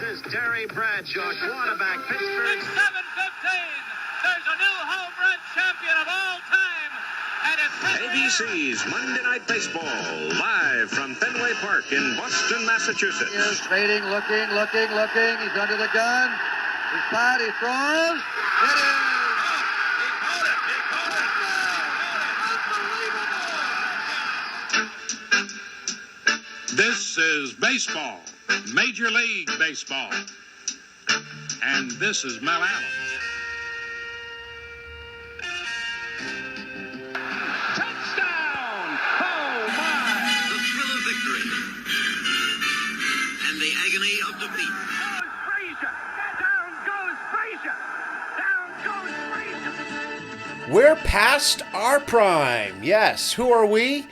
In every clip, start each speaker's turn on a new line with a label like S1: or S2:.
S1: is Terry Bradshaw, quarterback, Pittsburgh.
S2: It's 7:15. There's a new home run champion of all time. And it's
S1: ABC's Monday Night Baseball, live from Fenway Park in Boston, Massachusetts.
S3: He's trading, looking. He's under the gun. He's flat, he throws. It is!
S4: This is baseball, Major League Baseball. And this is Mel Allen.
S1: Touchdown! Oh, my!
S5: The thrill of victory and the agony of defeat.
S1: Down goes Frazier!
S6: We're past our prime. Yes, who are we?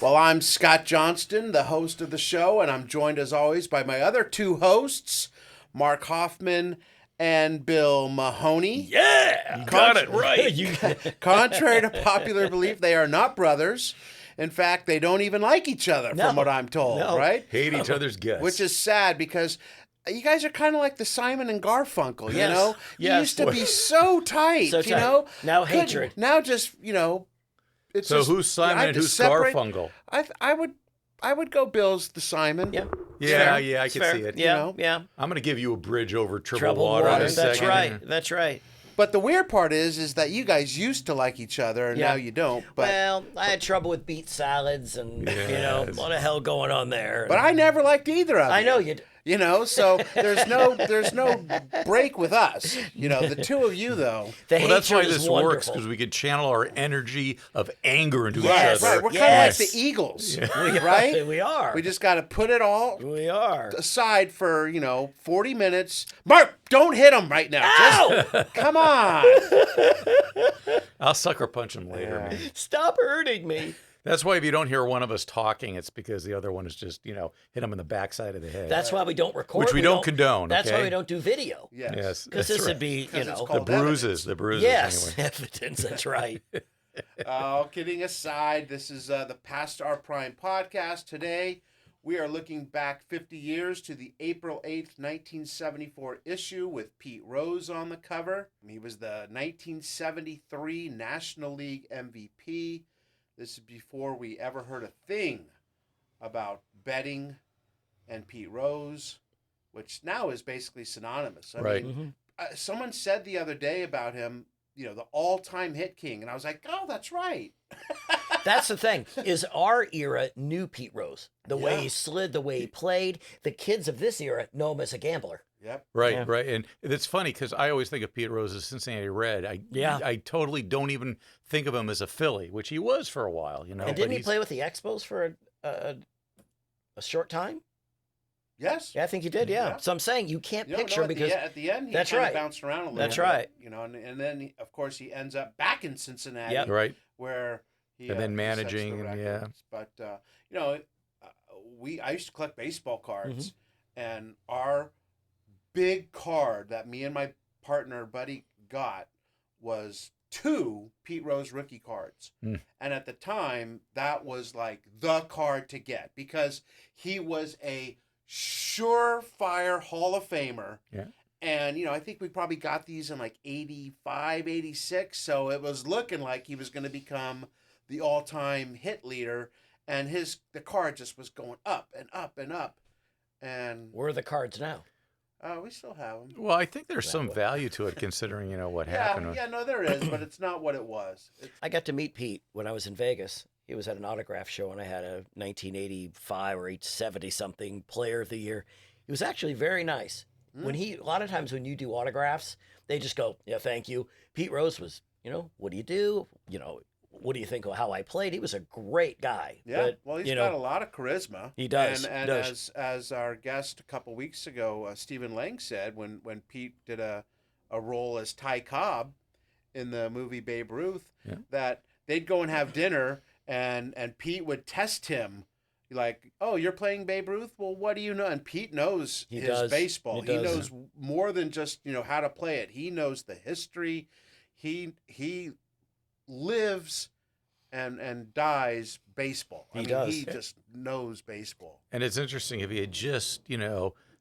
S6: Well, I'm Scott Johnston, the host of the show, and I'm joined as always by my other two hosts, Mark Hoffman and Bill Mahoney.
S7: Yeah, you got it right.
S6: Contrary to popular belief, they are not brothers. In fact, they don't even like each other, from what I'm told, right?
S7: Hate each other's guts.
S6: Which is sad because you guys are kind of like the Simon and Garfunkel, you know?
S7: Yes.
S6: You used to be so tight, you know?
S7: Now hatred.
S6: Now just, you know... It's
S7: so
S6: just,
S7: who's Simon and who's Garfunkel?
S6: I would go Bill's the Simon.
S7: Yeah, I can see it.
S6: Yeah,
S7: I'm going to give you a bridge over troubled water in a second.
S8: That's right.
S6: But the weird part is that you guys used to like each other, and now you don't. But,
S8: well, I had trouble with beet salads, and a lot of hell going on there.
S6: But I never liked either of them.
S8: I know you.
S6: You know, so there's no break with us. You know, the two of you though.
S7: Well, that's why this works, because we could channel our energy of anger into each other.
S6: Right. We're kind of like the Eagles, right?
S8: We are.
S6: We just got to put it all aside for 40 minutes. Mark, don't hit him right now. Just, come on.
S7: I'll sucker punch him later, man.
S8: Stop hurting me.
S7: That's why if you don't hear one of us talking, it's because the other one is just, hit him in the backside of the head.
S8: That's why we don't record.
S7: Which we don't condone.
S8: That's why we don't do video.
S7: Yes.
S8: Because this would be,
S7: the bruises.
S8: Yes,
S7: anyway.
S8: evidence. That's right.
S6: Oh, kidding aside, this is the Past Our Prime podcast. Today, we are looking back 50 years to the April 8th, 1974 issue with Pete Rose on the cover. He was the 1973 National League MVP. This is before we ever heard a thing about betting and Pete Rose, which now is basically synonymous. I mean, someone said the other day about him, the all-time hit king, and I was like, oh, that's right.
S8: That's the thing, is our era knew Pete Rose. The way he slid, the way he played. The kids of this era know him as a gambler.
S6: Yep.
S7: Right. And it's funny because I always think of Pete Rose as Cincinnati Red. I totally don't even think of him as a Philly, which he was for a while,
S8: And didn't he play with the Expos for a short time?
S6: Yes.
S8: Yeah, I think he did, yeah. So I'm saying you can't picture because...
S6: at the end, he kind of bounced around a little bit.
S8: That's right.
S6: And then, of course, he ends up back in Cincinnati.
S7: Yep. Right.
S6: Where he...
S7: And then managing,
S6: But, I used to collect baseball cards, and our big card that me and my partner, Buddy, got was 2 Pete Rose rookie cards. And at the time, that was like the card to get because he was a surefire Hall of Famer.
S7: Yeah.
S6: And, I think we probably got these in like 85, 86. So it was looking like he was going to become the all-time hit leader. And the card just was going up and up and up. And
S8: where are the cards now?
S6: We still have them.
S7: Well, I think there's some value to it considering, what happened.
S6: Yeah, no, there is, but it's not what it was.
S8: I got to meet Pete when I was in Vegas. He was at an autograph show, and I had a 1985 or 870-something Player of the Year. He was actually very nice. When a lot of times when you do autographs, they just go, yeah, thank you. Pete Rose was, what do you do? What do you think of how I played? He was a great guy.
S6: Yeah, well, he's got a lot of charisma.
S8: He does.
S6: And as our guest a couple weeks ago, Stephen Lang said, when Pete did a role as Ty Cobb in the movie Babe Ruth, that they'd go and have dinner, and Pete would test him. Like, oh, you're playing Babe Ruth? Well, what do you know? And Pete knows his baseball. He knows more than just, how to play it. He knows the history. He lives and dies baseball. He just knows baseball.
S7: And it's interesting if he had just,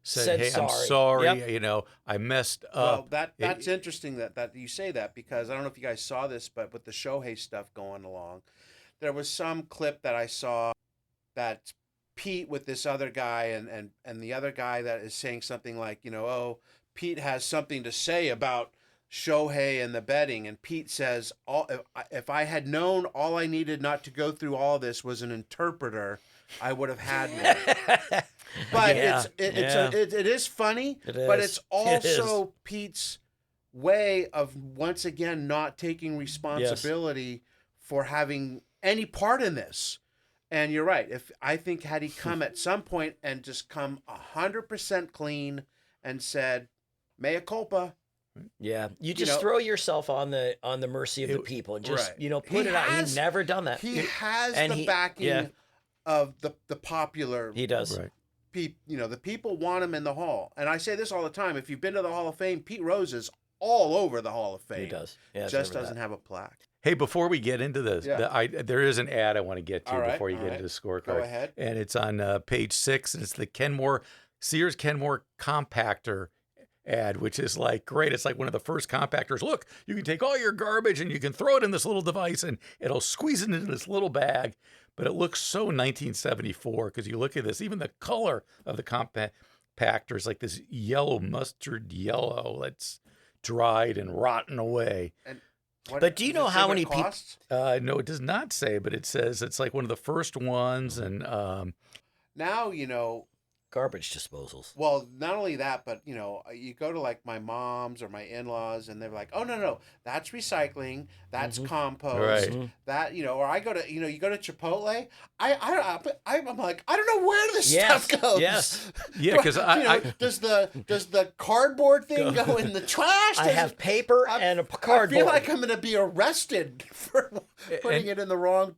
S7: said, "Hey,
S8: sorry.
S7: I'm sorry.
S8: Yep.
S7: You know, I messed
S6: Well,
S7: up."
S6: that's interesting that you say that, because I don't know if you guys saw this, but with the Shohei stuff going along, there was some clip that I saw that Pete with this other guy and the other guy that is saying something like, oh, Pete has something to say about Shohei and the betting, and Pete says, if I had known all I needed not to go through all this was an interpreter, I would have had one. But it is funny, but it's also Pete's way of once again not taking responsibility for having any part in this. And you're right. I think had he come at some point and just come 100% clean and said, mea culpa.
S8: Yeah, you just throw yourself on the mercy of the people and just put it out. He's never done that.
S6: He has the backing of the popular.
S8: He does.
S7: Right.
S6: The people want him in the Hall. And I say this all the time. If you've been to the Hall of Fame, Pete Rose is all over the Hall of Fame.
S8: He does. Yeah,
S6: just doesn't have a plaque.
S7: Hey, before we get into this, there is an ad I want to get to before you get into the scorecard.
S6: Go ahead.
S7: And it's on page 6, and it's the Sears Kenmore compactor ad, which is like great. It's like one of the first compactors. Look, you can take all your garbage and you can throw it in this little device, and it'll squeeze it into this little bag. But it looks so 1974 because you look at this, even the color of the compactor is like this yellow, mustard yellow that's dried and rotten away.
S8: But do you know how many people?
S7: No, it does not say, but it says it's like one of the first ones. And
S6: now,
S8: garbage disposals.
S6: Well, not only that, but you go to like my mom's or my in-laws, and they're like, "Oh no, that's recycling, that's compost,
S7: right.
S6: That or I go to you go to Chipotle, I'm like, I don't know where this stuff goes.
S8: Yes,
S7: yeah, because
S6: does the cardboard thing go in the trash?
S8: I have paper and a cardboard.
S6: I feel like I'm going to be arrested for putting it in the wrong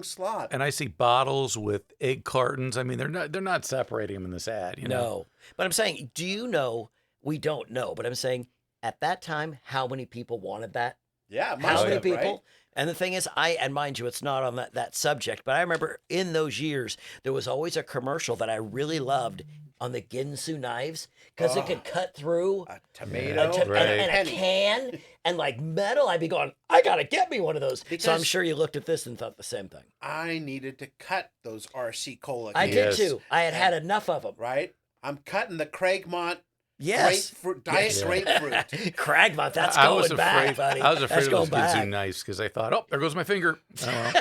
S6: slot.
S7: And I see bottles with egg cartons. I mean, they're not separating them in this ad.
S8: No, but I'm saying, do you know? We don't know, but I'm saying at that time, how many people wanted that?
S6: Yeah,
S8: how many people?
S6: Right?
S8: And the thing is, and mind you, it's not on that subject, but I remember in those years there was always a commercial that I really loved on the Ginsu knives because it could cut through
S6: a tomato
S8: and a can and like metal. I'd be going, I gotta get me one of those. So I'm sure you looked at this and thought the same thing.
S6: I needed to cut those RC Cola cans.
S8: I did too. I had enough of them.
S6: Right? I'm cutting the Craigmont
S8: grapefruit,
S6: diet grapefruit.
S8: Craigmont, that's going back, buddy.
S7: I was afraid of those
S8: Ginsu
S7: knives because I thought, oh, there goes my finger. Oh,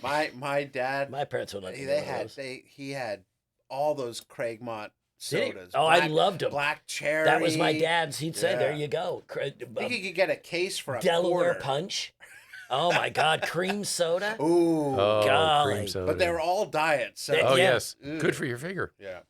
S7: well.
S6: my dad.
S8: My parents would let me.
S6: He had all those Craigmont sodas.
S8: Oh, I loved them.
S6: Black cherry.
S8: That was my dad's. He'd say, "There you go."
S6: I think you could get a case for a
S8: Delaware
S6: $1.
S8: Punch. Oh my God, cream soda.
S6: Ooh,
S8: golly.
S7: Cream soda.
S6: But they were all diet. So.
S7: Oh yes, good for your figure.
S6: Yeah.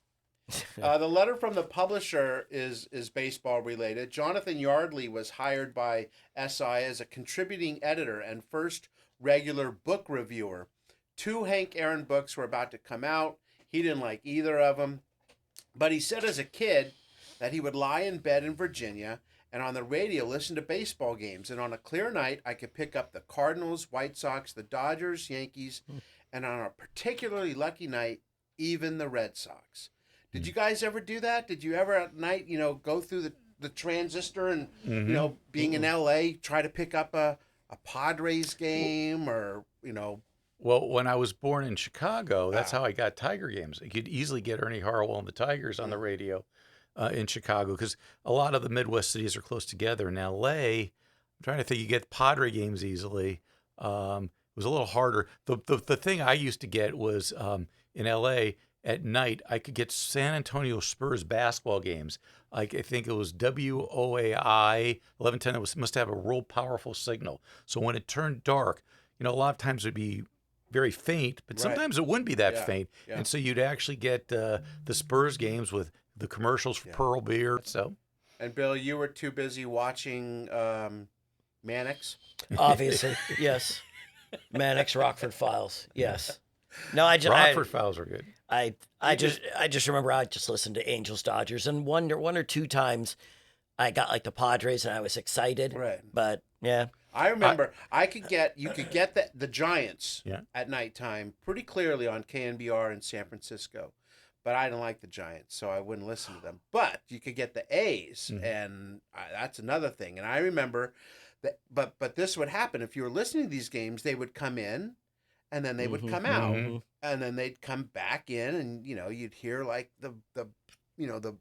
S6: The letter from the publisher is baseball related. Jonathan Yardley was hired by SI as a contributing editor and first regular book reviewer. 2 Hank Aaron books were about to come out. He didn't like either of them. But he said as a kid that he would lie in bed in Virginia and on the radio listen to baseball games. And on a clear night, I could pick up the Cardinals, White Sox, the Dodgers, Yankees, and on a particularly lucky night, even the Red Sox. Did you guys ever do that? Did you ever at night, go through the transistor and, being in L.A., try to pick up a Padres game or,
S7: Well, when I was born in Chicago, that's how I got Tiger games. You could easily get Ernie Harwell and the Tigers on the radio in Chicago because a lot of the Midwest cities are close together. In L.A., I'm trying to think, you get Padre games easily. It was a little harder. The thing I used to get was in L.A., at night, I could get San Antonio Spurs basketball games. Like I think it was WOAI 1110. It must have a real powerful signal. So when it turned dark, a lot of times it would be very faint, but sometimes it wouldn't be that faint. Yeah. And so you'd actually get the Spurs games with the commercials for Pearl Beer. So,
S6: and Bill, you were too busy watching Mannix.
S8: Obviously, yes. Mannix, Rockford Files, yes. No,
S7: Rockford Files are good.
S8: I just remember I just listened to Angels Dodgers, and one or two times I got like the Padres and I was excited.
S6: Right.
S8: But yeah.
S6: I remember you could get the Giants at nighttime pretty clearly on KNBR in San Francisco. but I didn't like the Giants, so I wouldn't listen to them. But you could get the A's, and that's another thing. And I remember that, but this would happen if you were listening to these games. They would come in, and then they would come out, and then they'd come back in, and you'd hear like the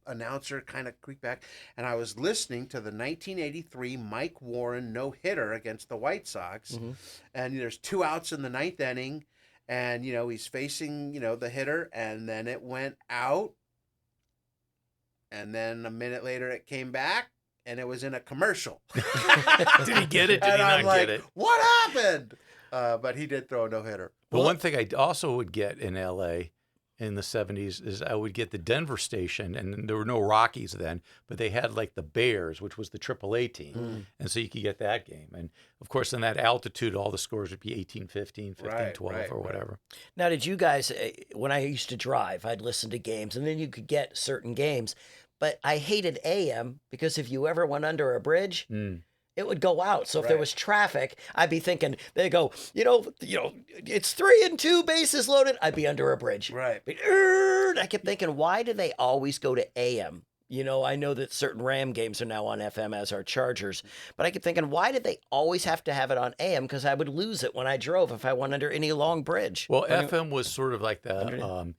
S6: announcer kind of creak back. And I was listening to the 1983 Mike Warren no-hitter against the White Sox, and there's 2 outs in the 9th inning. And, he's facing, the hitter, and then it went out. And then a minute later it came back, and it was in a commercial.
S7: Did he get it? Did
S6: and
S7: he
S6: I'm
S7: not
S6: like,
S7: get it?
S6: What happened? But he did throw a no-hitter.
S7: Well, one thing I also would get in L.A. in the 70s is I would get the Denver station, and there were no Rockies then, but they had like the Bears, which was the AAA team. And so you could get that game. And of course, in that altitude, all the scores would be 18-15, 15-12 or whatever.
S8: Now, did you guys, when I used to drive, I'd listen to games, and then you could get certain games, but I hated AM because if you ever went under a bridge, it would go out. So if there was traffic, I'd be thinking, they go, it's 3 and 2 bases loaded. I'd be under a bridge.
S6: Right.
S8: But, I kept thinking, why do they always go to AM? I know that certain Ram games are now on FM, as are Chargers, but I kept thinking, why did they always have to have it on AM? Because I would lose it when I drove if I went under any long bridge.
S7: Well, FM was sort of like the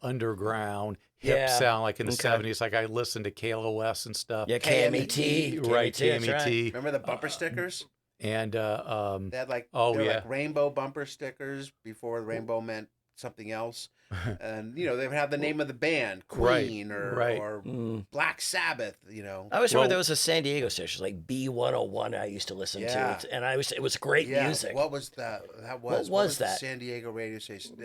S7: underground hip sound, like in the 70s. Like I listened to KLOS and stuff.
S8: Yeah, KMET.
S7: Right, KMET.
S8: Right.
S6: Remember the bumper stickers?
S7: And
S6: they had like like rainbow bumper stickers before rainbow meant something else. And they would have the name of the band, Queen or Black Sabbath.
S8: I always remember there was a San Diego station like B101 I used to listen to, and it was great music.
S6: What was that? What was that? San Diego radio station.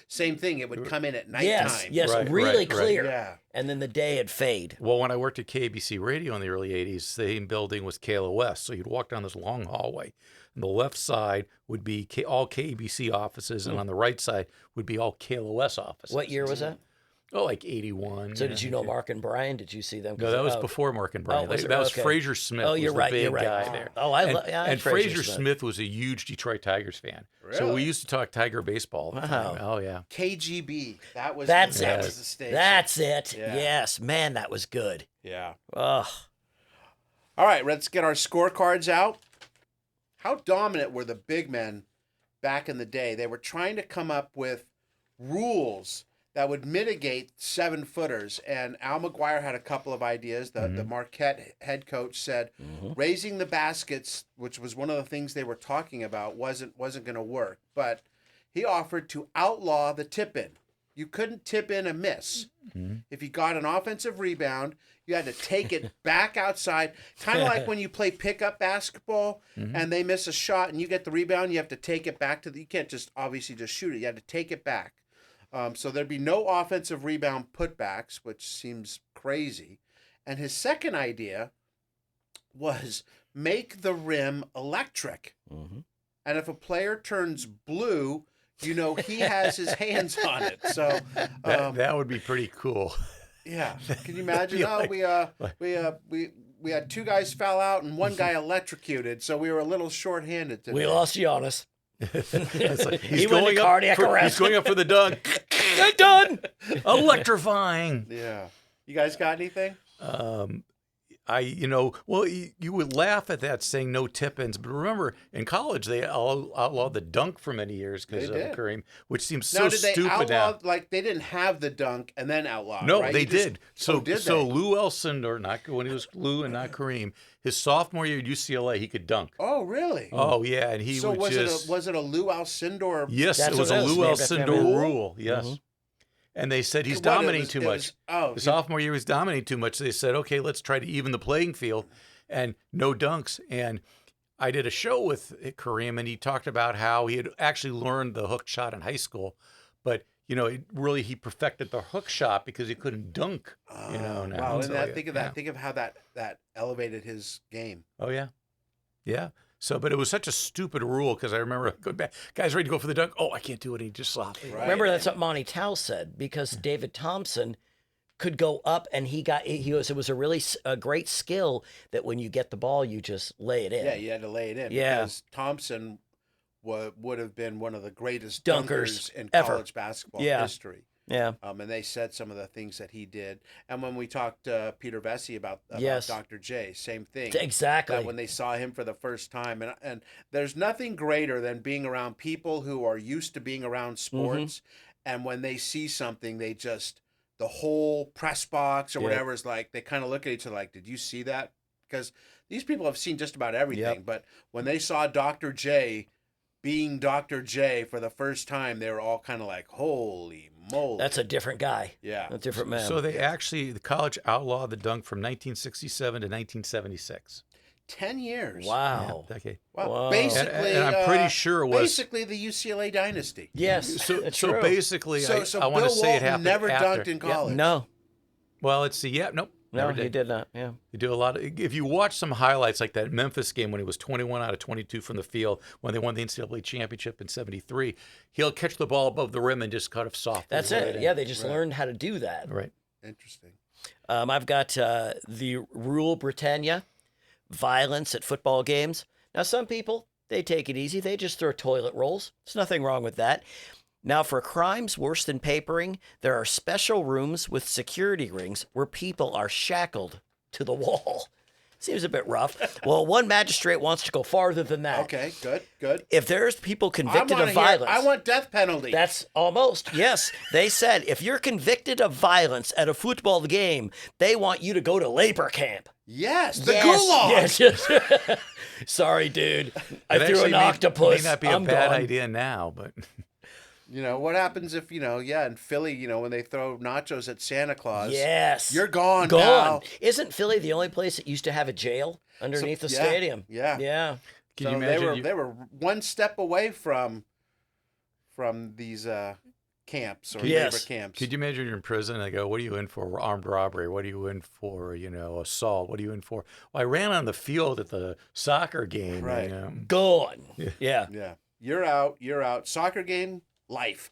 S6: Same thing. It would come in at nighttime.
S8: Yes, really clear.
S6: Yeah.
S8: And then the day it'd fade.
S7: Well, when I worked at KABC Radio in the early 80s, the same building was KLOS. So you'd walk down this long hallway. And the left side would be all KABC offices, and on the right side would be all KLOS offices.
S8: What year was that?
S7: Oh, like 81.
S8: So did you know Mark and Brian? Did you see them?
S7: No, that was before Mark and Brian. That was Fraser Smith.
S8: Oh, you're right.
S7: The big
S8: You're right.
S7: guy there.
S8: Oh,
S7: and Fraser Smith was a huge Detroit Tigers fan.
S6: Really?
S7: So we used to talk Tiger baseball all the time. Oh, yeah.
S6: KGB. That was
S8: the
S6: station.
S8: That's it.
S6: Yeah.
S8: Yes. Man, that was good.
S6: Yeah.
S8: Ugh.
S6: All right, let's get our scorecards out. How dominant were the big men back in the day? They were trying to come up with rules that would mitigate 7-footers. And Al McGuire had a couple of ideas. The Marquette head coach said raising the baskets, which was one of the things they were talking about, wasn't going to work. But he offered to outlaw the tip-in. You couldn't tip in a miss. If you got an offensive rebound, you had to take it back outside. Kind of like when you play pickup basketball and they miss a shot and you get the rebound, you have to take it back you can't just obviously just shoot it. You had to take it back. So there'd be no offensive rebound putbacks, which seems crazy. And his second idea was make the rim electric. And if a player turns blue, he has his hands on it. So
S7: that would be pretty cool.
S6: Yeah. Can you imagine? We had 2 guys foul out and 1 guy electrocuted, so we were a little short-handed today.
S8: We lost Giannis.
S7: He's going
S8: cardiac arrest.
S7: He's going up for the dunk.
S8: Done.
S7: Electrifying.
S6: Yeah. You guys got anything?
S7: You would laugh at that saying no tip-ins, but remember in college they outlawed the dunk for many years because of Kareem, which seems so stupid now.
S6: Like they didn't have the dunk and then outlaw.
S7: No,
S6: right?
S7: they did. So Lou Alcindor, not when he was Lou and not Kareem, his sophomore year at UCLA, he could dunk.
S6: Oh, really?
S7: Oh, yeah, and he would
S6: was it a Lou Alcindor?
S7: Yes, it was a Lou Alcindor rule. Yes. And they said he's dominating too much. The sophomore year was dominating too much. So they said, okay, let's try to even the playing field and no dunks. And I did a show with Kareem, and he talked about how he had actually learned the hook shot in high school. But, he perfected the hook shot because he couldn't dunk. Now.
S6: Wow, and think of how that elevated his game.
S7: Oh, yeah. Yeah. So, but it was such a stupid rule because I remember going back, guys ready to go for the dunk. Oh, I can't do it. He just slopped.
S6: Right.
S8: Remember, that's what Monty Towell said because David Thompson could go up and it was a really great skill that when you get the ball, you just lay it in.
S6: Yeah, you had to lay it in.
S8: Yeah.
S6: Because Thompson would have been one of the greatest
S8: dunkers
S6: in
S8: ever.
S6: college basketball history.
S8: Yeah.
S6: And they said some of the things that he did. And when we talked to Peter Vesey about
S8: Yes.
S6: Dr. J, same thing.
S8: Exactly.
S6: That when they saw him for the first time, and there's nothing greater than being around people who are used to being around sports, and when they see something, they just, the whole press box or whatever is like, they kind of look at each other like, did you see that? Because these people have seen just about everything, but when they saw Dr. J being Dr. J for the first time, they were all kind of like, holy moly.
S8: That's a different guy.
S6: Yeah.
S8: A different man.
S7: So they actually, the college outlawed the dunk from 1967 to 1976.
S6: 10 years.
S8: Wow.
S7: Yeah, decade.
S6: Wow.
S8: Wow.
S6: Basically,
S7: And I'm pretty sure it was
S6: basically the UCLA dynasty.
S8: Yes.
S7: So
S8: that's
S7: so
S8: true.
S7: basically,
S6: So
S7: I want to
S6: Bill
S7: say it
S6: Walton
S7: happened
S6: never
S7: after.
S6: dunked in college.
S8: No.
S7: Well, let's see. Yeah, nope.
S8: No,
S7: Never
S8: he did not. Yeah.
S7: They do a lot of. If you watch some highlights like that Memphis game when he was 21 out of 22 from the field when they won the NCAA championship in '73, he'll catch the ball above the rim and just cut it soft.
S8: That's it. Yeah, they just learned how to do that.
S7: Right.
S6: Interesting.
S8: I've got the Rule Britannia, violence at football games. Now, some people, they take it easy. They just throw toilet rolls. There's nothing wrong with that. Now, for crimes worse than papering, there are special rooms with security rings where people are shackled to the wall. Seems a bit rough. Well, one magistrate wants to go farther than that.
S6: Okay, good.
S8: If there's people convicted of violence.
S6: I want death penalty.
S8: That's almost, yes. They said if you're convicted of violence at a football game, they want you to go to labor camp.
S6: Yes, the gulag.
S8: Yes. Sorry, dude. I
S7: It
S8: threw
S7: actually
S8: an octopus.
S7: May not be
S8: I'm
S7: a bad
S8: gone.
S7: idea now, but
S6: You know, what happens if, in Philly, when they throw nachos at Santa Claus?
S8: Yes.
S6: You're gone,
S8: Gone.
S6: pal.
S8: Isn't Philly the only place that used to have a jail underneath the stadium?
S6: Yeah.
S8: Yeah.
S7: can
S6: So
S7: you imagine?
S6: they were one step away from these camps or
S8: Yes.
S6: labor camps.
S7: Could you imagine you're in prison and they go, what are you in for? Armed robbery. What are you in for? Assault. What are you in for? Well, I ran on the field at the soccer game.
S6: Right.
S8: Gone. Yeah.
S6: Yeah. You're out. Soccer game, life.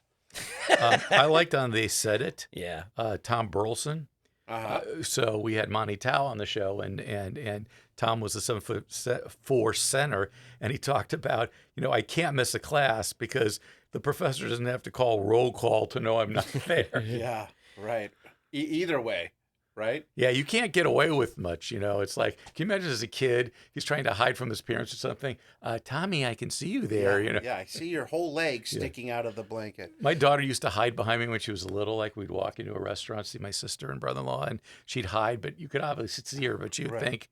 S7: I liked on They Said It,
S8: Yeah.
S7: Tom Burleson.
S6: Uh-huh.
S7: So we had Monty Tao on the show, and Tom was a 7'4" center, and he talked about, I can't miss a class because the professor doesn't have to call roll call to know I'm not there.
S6: Yeah, right. Either way, right?
S7: Yeah, you can't get away with much, It's like, can you imagine as a kid, he's trying to hide from his parents or something? Tommy, I can see you there,
S6: Yeah, I see your whole leg sticking out of the blanket.
S7: My daughter used to hide behind me when she was little. Like we'd walk into a restaurant, see my sister and brother-in-law, and she'd hide, but you could obviously see her, but you'd think,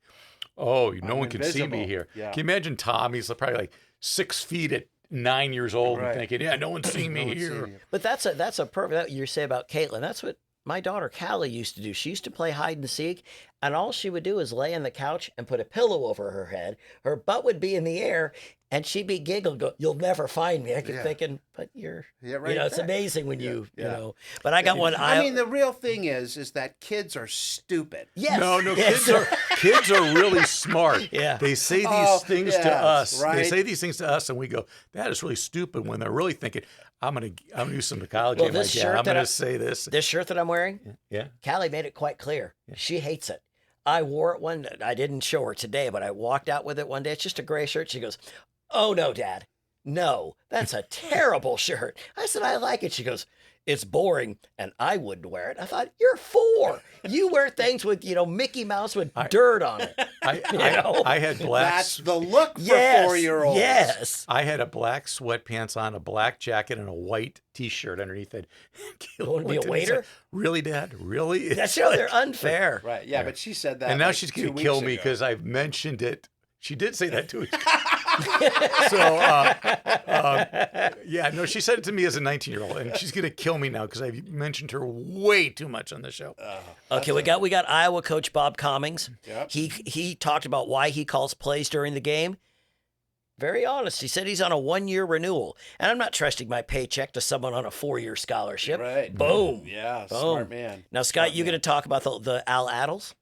S7: oh, no one can see me
S6: invisible.
S7: here.
S6: Yeah.
S7: Can you imagine Tom? He's probably like 6 feet at 9 years old and
S6: Right.
S7: thinking, yeah, no one's seeing me
S6: No one's
S7: here.
S6: seeing you.
S8: But that's a perfect, you say about Caitlin, that's what my daughter Callie used to do. She used to play hide and seek, and all she would do is lay on the couch and put a pillow over her head. Her butt would be in the air, and she'd be giggling, go, "You'll never find me." I kept thinking, but you're,
S6: right
S8: it's
S6: there.
S8: amazing when
S6: Yeah,
S8: you
S6: yeah.
S8: know. But I got one.
S6: I mean, the real thing is that kids are stupid.
S8: yes,
S7: No,
S8: yes.
S7: kids are really smart.
S8: Yeah.
S7: They say these
S6: Oh,
S7: things
S6: yes,
S7: to us. They
S6: right.
S7: say these things to us, and we go, that is really stupid, when they're really thinking, I'm gonna do some psychology.
S8: Well,
S7: in my
S8: this
S7: dad.
S8: shirt
S7: I'm
S8: that
S7: gonna say this.
S8: This shirt that I'm wearing,
S7: Yeah.
S8: Callie made it quite clear. She hates it. I wore it I didn't show her today, but I walked out with it one day. It's just a gray shirt. She goes, "Oh, no, Dad. No, that's a terrible shirt." I said, "I like it." She goes, "It's boring, and I wouldn't wear it." I thought, "You're 4. You wear things with, Mickey Mouse with dirt on it."
S7: I had black.
S6: That's the look for
S8: Yes,
S6: 4-year-olds.
S8: yes.
S7: I had a black sweatpants on, a black jacket, and a white T-shirt underneath it.
S8: wanna be a
S7: Looked at me and
S8: waiter?
S7: said, really, Dad? Really?
S8: That's
S7: It's
S8: they're unfair.
S6: Right. Yeah, but she said that.
S7: and now
S6: like
S7: she's
S6: 2
S7: going to
S6: weeks
S7: kill me
S6: ago.
S7: because I've mentioned it. She did say that to me. So, yeah, no, she said it to me as a 19-year-old, and she's going to kill me now because I've mentioned her way too much on the show.
S8: Okay, we got Iowa coach Bob Cummings.
S6: Yep.
S8: He talked about why he calls plays during the game. Very honest. He said he's on a 1-year renewal, and I'm not trusting my paycheck to someone on a 4-year scholarship.
S6: Right.
S8: Boom.
S6: Yeah,
S8: Boom.
S6: smart man.
S8: Now, Scott,
S6: Smart
S8: you
S6: man.
S8: going to talk about the Al Addles?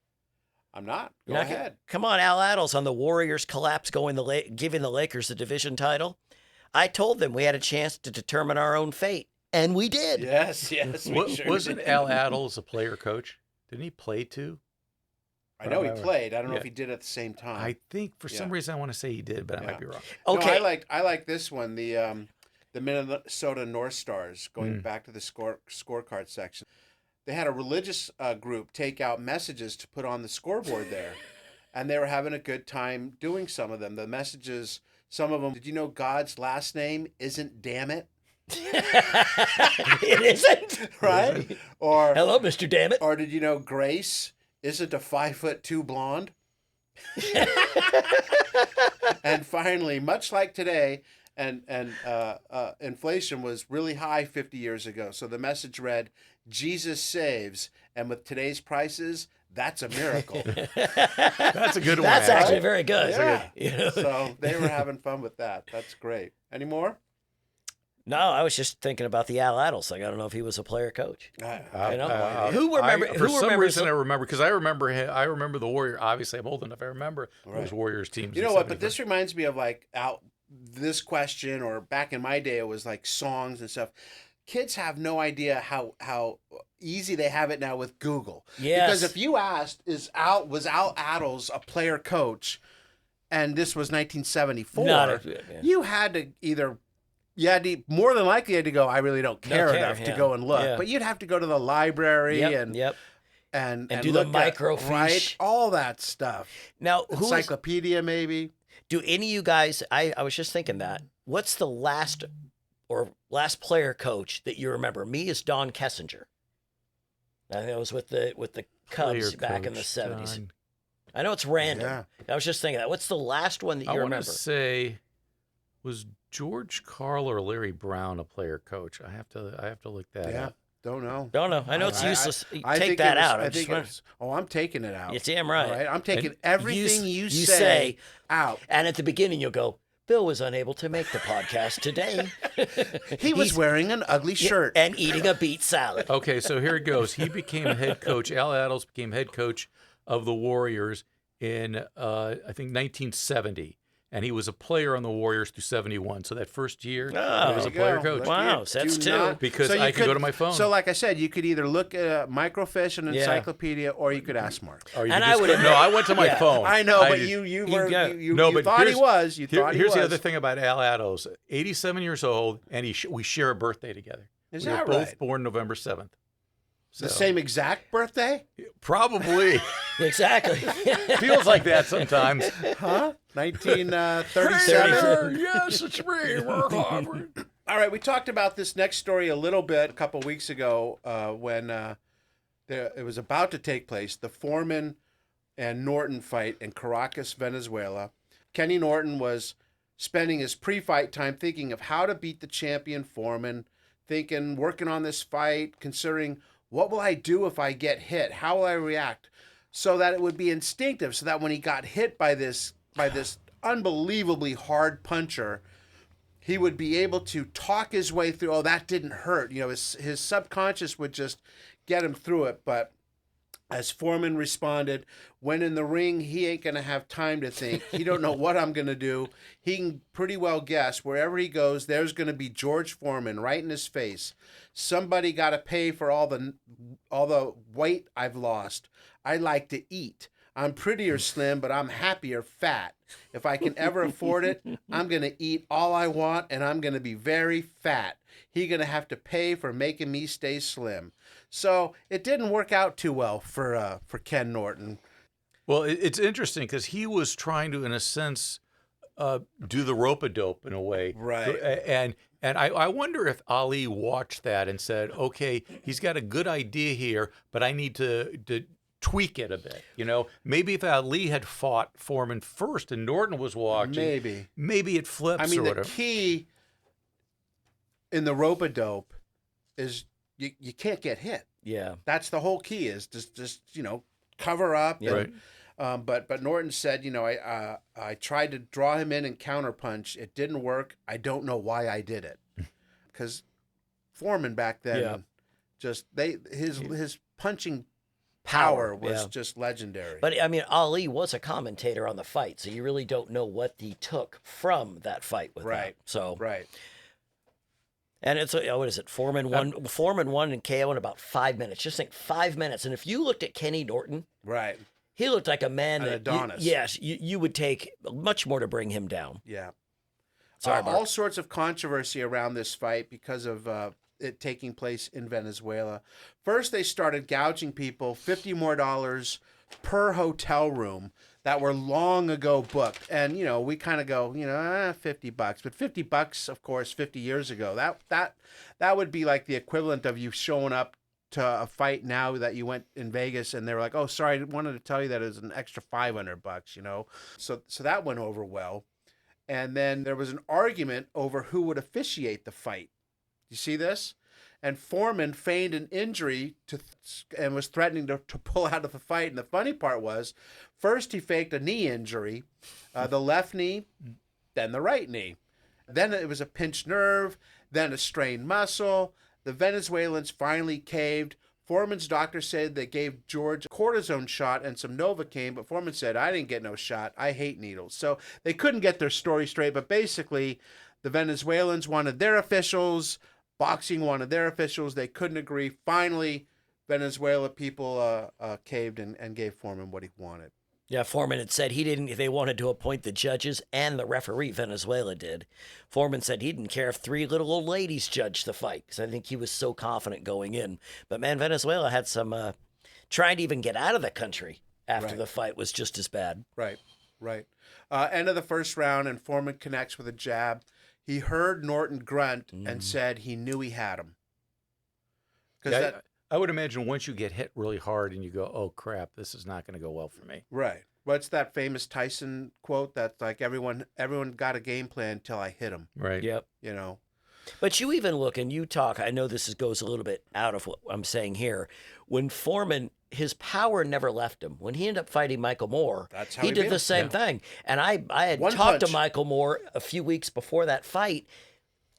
S6: I'm not. Go
S8: You're not
S6: ahead.
S8: Come on, Al Addles on the Warriors collapse, giving the Lakers the division title. I told them we had a chance to determine our own fate, and we did.
S6: Yes, we sure
S7: Wasn't
S6: did.
S7: Al Addles a player coach? Didn't he play too?
S6: I know he
S7: Right.
S6: played. I don't know
S7: Yeah.
S6: if he did at the same time.
S7: I think for some reason I want to say he did, but I might be wrong.
S6: No,
S8: Okay.
S6: I like this one. The the Minnesota North Stars, going back to the scorecard section. They had a religious group take out messages to put on the scoreboard there. And they were having a good time doing some of them. The messages, some of them, did you know God's last name isn't damn it?
S8: It isn't.
S6: Right? Or
S8: hello, Mr. Dammit.
S6: Or did you know Grace isn't a 5'2" blonde? And finally, much like today, and inflation was really high 50 years ago. So the message read, Jesus saves. And with today's prices, that's a miracle.
S7: That's a good one.
S8: That's actually very good.
S6: Yeah. So they were having fun with that. That's great. Any more?
S8: No, I was just thinking about the Al Adels thing. I don't know if he was a player coach.
S6: I
S8: know. Who remember?
S7: For
S8: who
S7: some
S8: remembers
S7: reason, I remember because I remember the Warrior. Obviously, I'm old enough. I remember those Warriors teams.
S6: You know what? But this reminds me of like this question, or back in my day, it was like songs and stuff. Kids have no idea how easy they have it now with Google.
S8: Yes.
S6: Because if you asked, was Al Adels a player coach, and this was 1974, you had to either. More than likely had to go, I really don't care enough to go and look. Yeah. But you'd have to go to the library and do
S8: the microfiche.
S6: Right? All that stuff.
S8: Now,
S6: encyclopedia maybe.
S8: Do any of you guys, I was just thinking that, what's the last player coach that you remember? Me is Don Kessinger. I think it was with the Cubs back in the 70s. Don. I know it's random. Yeah. I was just thinking that. What's the last one that you remember?
S7: I want to say, was George Karl or Larry Brown a player coach? I have to look that up.
S6: Don't know.
S8: I know it's useless. Take that out.
S6: I'm taking it out.
S8: It's damn right.
S6: All right? I'm taking everything you say out.
S8: And at the beginning, you'll go, Bill was unable to make the podcast today.
S6: He was wearing an ugly shirt.
S8: And eating a beet salad.
S7: Okay, so here it goes. He became head coach. Al Adels became head coach of the Warriors in, I think, 1970. And he was a player on the Warriors through 71. So that first year, he was a player coach.
S8: Wow, so that's two.
S7: Because I could go to my phone.
S6: So like I said, you could either look at microfiche and encyclopedia, or you could ask Mark.
S7: I went to my phone.
S6: I know, but you thought he was.
S7: Here's the other thing about Al Adels. 87 years old, and we share a birthday together.
S6: Is
S7: that
S6: right?
S7: We were both born November 7th.
S6: The same exact birthday?
S7: Probably.
S8: Exactly.
S7: Feels like that sometimes.
S6: Huh? 1937?
S7: Yes, it's me. We're Harvard.
S6: All right, we talked about this next story a little bit a couple weeks ago when it was about to take place, the Foreman and Norton fight in Caracas, Venezuela. Kenny Norton was spending his pre-fight time thinking of how to beat the champion Foreman, working on this fight, considering, what will I do if I get hit? How will I react? So that it would be instinctive, so that when he got hit by this unbelievably hard puncher, he would be able to talk his way through, oh, that didn't hurt. His subconscious would just get him through it. But as Foreman responded, when in the ring, he ain't going to have time to think. He don't know what I'm going to do. He can pretty well guess wherever he goes, there's going to be George Foreman right in his face. Somebody got to pay for all the weight I've lost. I like to eat. I'm prettier slim, but I'm happier fat. If I can ever afford it, I'm going to eat all I want, and I'm going to be very fat. He's going to have to pay for making me stay slim. So it didn't work out too well for Ken Norton.
S7: Well, it's interesting because he was trying to, in a sense, do the rope-a-dope in a way.
S6: Right.
S7: And I wonder if Ali watched that and said, okay, he's got a good idea here, but I need to tweak it a bit. Maybe if Ali had fought Foreman first and Norton was watching, maybe it flips.
S6: I mean, the key in the rope-a-dope is you can't get hit.
S8: Yeah.
S6: That's the whole key, is just cover up.
S8: Yeah.
S6: And, right. But Norton said, I tried to draw him in and counterpunch. It didn't work. I don't know why I did it. Because Foreman back then, his punching power was just legendary.
S8: But I mean, Ali was a commentator on the fight, so you really don't know what he took from that fight with him. So
S6: right.
S8: And it's what is it? Foreman won and KO in about 5 minutes. Just think 5 minutes. And if you looked at Kenny Norton,
S6: right,
S8: he looked like a man
S6: An Adonis.
S8: You would take much more to bring him down.
S6: Yeah.
S8: Sorry, Mark.
S6: All sorts of controversy around this fight because of it taking place in Venezuela. First, they started gouging people $50 more per hotel room that were long ago booked. And, you know, we kind of go, you know, $50. But $50, of course, 50 years ago, that would be like the equivalent of you showing up to a fight now that you went in Vegas and they were like, oh, sorry, I wanted to tell you that it was an extra $500, you know. So that went over well. And then there was an argument over who would officiate the fight. You see this? And Foreman feigned an injury and was threatening to pull out of the fight. And the funny part was, first he faked a knee injury, the left knee, then the right knee. Then it was a pinched nerve, then a strained muscle. The Venezuelans finally caved. Foreman's doctor said they gave George a cortisone shot and some Novocaine, but Foreman said, I didn't get no shot. I hate needles. So they couldn't get their story straight, but basically the Venezuelans wanted their officials, boxing wanted their officials. They couldn't agree. Finally, Venezuela people caved and gave Foreman what he wanted.
S8: Yeah, Foreman had said they wanted to appoint the judges and the referee, Venezuela did. Foreman said he didn't care if 3 little old ladies judged the fight because I think he was so confident going in. But man, Venezuela had some trying to even get out of the country after the fight was just as bad.
S6: Right. End of the first round, and Foreman connects with a jab. He heard Norton grunt and said he knew he had him.
S7: I would imagine once you get hit really hard and you go, oh, crap, this is not going to go well for me.
S6: Right. What's that famous Tyson quote that's like, everyone got a game plan until I hit him.
S7: Right.
S8: Yep.
S6: You know.
S8: But you even look and you talk, I know this goes a little bit out of what I'm saying here. When Foreman, his power never left him. When he ended up fighting Michael Moore,
S6: he
S8: did the same thing. And I had talked to Michael Moore a few weeks before that fight,